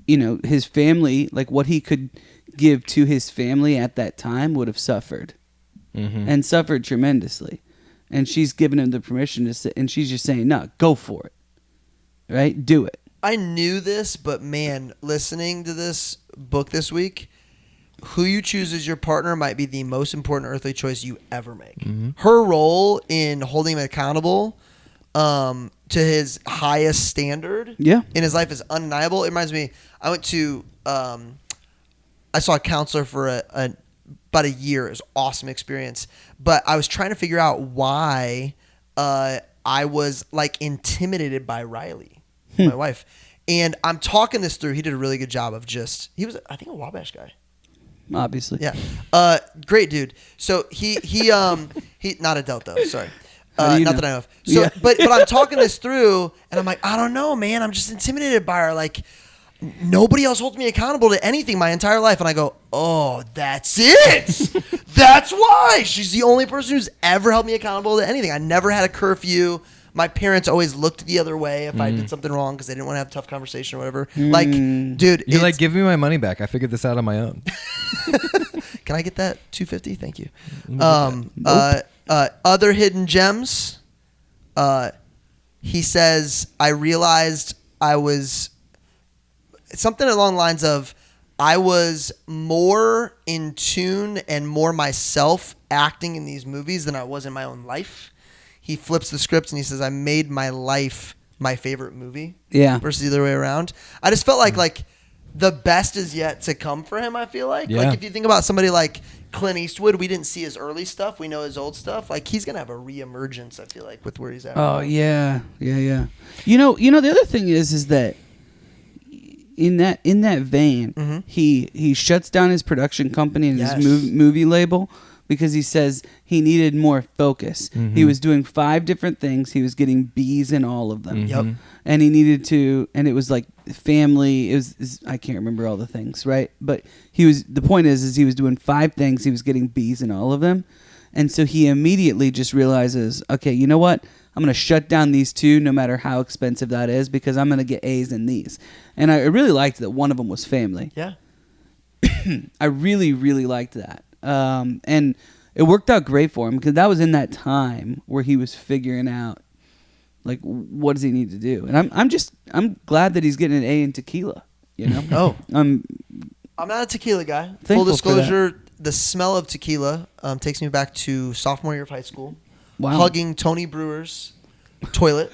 his family, like what he could give to his family at that time would have suffered, and suffered tremendously, and she's given him the permission to sit, and she's just saying, "No, go for it." Right? Do it. I knew this, but man, listening to this book this week, who you choose as your partner might be the most important earthly choice you ever make. Her role in holding him accountable to his highest standard Yeah. in his life is undeniable. It reminds me, I went to, I saw a counselor for about a year. It was an awesome experience. But I was trying to figure out why I was like intimidated by Riley, my wife. And I'm talking this through. He did a really good job of he was, I think, a Wabash guy. Obviously. Yeah. Great dude. So he not a Delta though. Sorry. How do you Not know? that I know of. So, Yeah. but I'm talking this through, and I'm like, I don't know, man. I'm just intimidated by her. Like, nobody else holds me accountable to anything my entire life. And I go, oh, that's it. That's why. She's the only person who's ever held me accountable to anything. I never had a curfew. My parents always looked the other way if I did something wrong because they didn't want to have a tough conversation or whatever. Like, dude, You're like, give me my money back. I figured this out on my own. can I get that $250? Thank you. Other hidden gems. He says, I realized I was something along the lines of I was more in tune and more myself acting in these movies than I was in my own life. He flips the script and he says, I made my life my favorite movie. Yeah. Versus the other way around. I just felt like the best is yet to come for him, I feel like. Yeah. Like if you think about somebody like Clint Eastwood, we didn't see his early stuff. We know his old stuff. Like he's going to have a reemergence, I feel like, with where he's at. Oh yeah. Yeah. You know the other thing is that in that vein, he shuts down his production company and Yes. his movie label because he says he needed more focus. He was doing 5 different things. He was getting B's in all of them. Yep. And he needed to, and it was like family. I can't remember all the things, right? But the point is he was doing 5 things. He was getting B's in all of them. And so he immediately just realizes, okay, you know what? I'm going to shut down these 2 no matter how expensive that is because I'm going to get A's in these. And I really liked that one of them was family. Yeah. I really, really liked that. And it worked out great for him because that was in that time where he was figuring out, like, what does he need to do? And I'm glad that he's getting an A in tequila, you know? Oh. I'm not a tequila guy. Thankful Full for disclosure, the smell of tequila takes me back to sophomore year of high school. Wow. Hugging Tony Brewer's toilet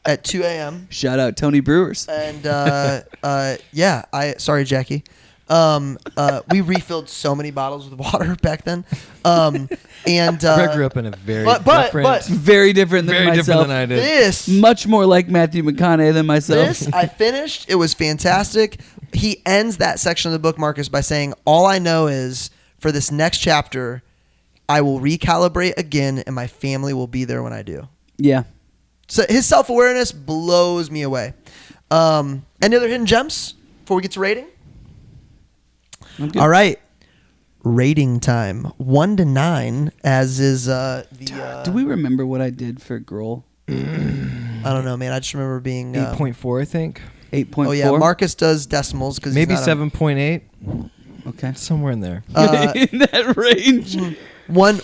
at 2 a.m. Shout out Tony Brewers. And sorry, Jackie. We refilled so many bottles with water back then. Greg grew up in a very Very different than myself. different than I did. This Much more like Matthew McConaughey than myself. This I finished. It was fantastic. He ends that section of the book, Marcus, by saying, all I know is for this next chapter, I will recalibrate again and my family will be there when I do. Yeah. So his self-awareness blows me away. Any other hidden gems before we get to rating? All right. Rating time. 1 to 9, as is Do we remember what I did for Grohl? I don't know, man. I just remember being 8.4, I think. 8.4? Oh, yeah. Marcus does decimals. Cause Maybe 7.8. Okay. Somewhere in there. In that range. 1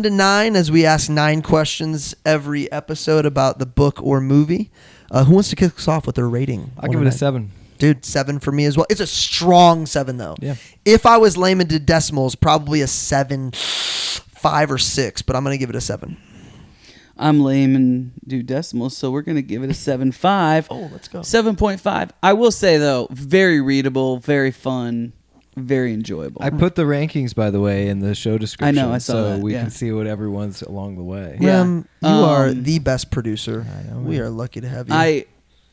to 9, as we ask 9 questions every episode about the book or movie. Who wants to kick us off with their rating? I'll give it a 7. Dude, 7 for me as well. It's a strong 7, though. Yeah. If I was lame and did decimals, probably a 7, 5 or 6, but I'm going to give it a 7. I'm lame and do decimals, so we're going to give it a 7.5. Oh, let's go. 7.5. I will say, though, very readable, very fun, very enjoyable. I put the rankings, by the way, in the show description. I know, I saw so that, we yeah. can see what everyone's along the way. Yeah. You are the best producer. I know, We man. are lucky to have you.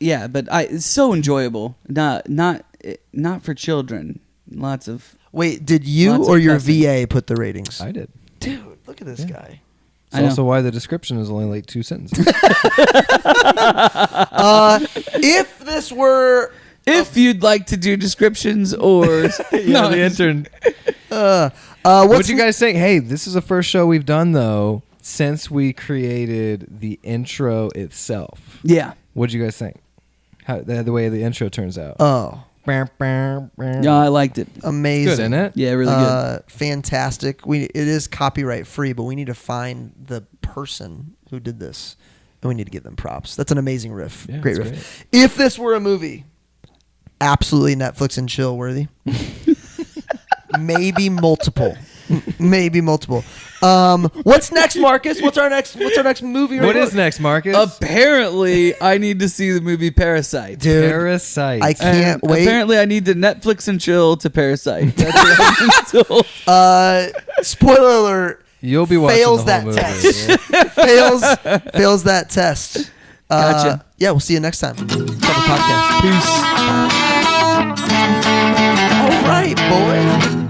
It's so enjoyable. Not for children. Lots of. Wait, did you Lots or of your cussing. VA put the ratings? I did. Dude, look at this guy. It's I know. also why the description is only like 2 sentences. If this were... If you'd like to do descriptions or the intern. what's What you guys think? Hey, this is the first show we've done though since we created the intro itself. Yeah. What do you guys think? How the way the intro turns out? Oh, Yeah, I liked it. amazing. Good, isn't it? Yeah, really good. Fantastic. It is copyright free, but we need to find the person who did this, and we need to give them props. That's an amazing riff. Yeah, Great it's riff. If this were a movie, absolutely Netflix and chill worthy. Maybe multiple. What's next, Marcus? What's our next movie? What is next, Marcus? Apparently, I need to see the movie Parasite. Dude, Parasite. I can't wait. Apparently, I need to Netflix and chill to Parasite. That's what I've been told. Spoiler alert. You'll be watching fails the whole that movie. test. fails that test. Gotcha. Yeah, we'll see you next time. Cover Podcast. Peace. All right, boys.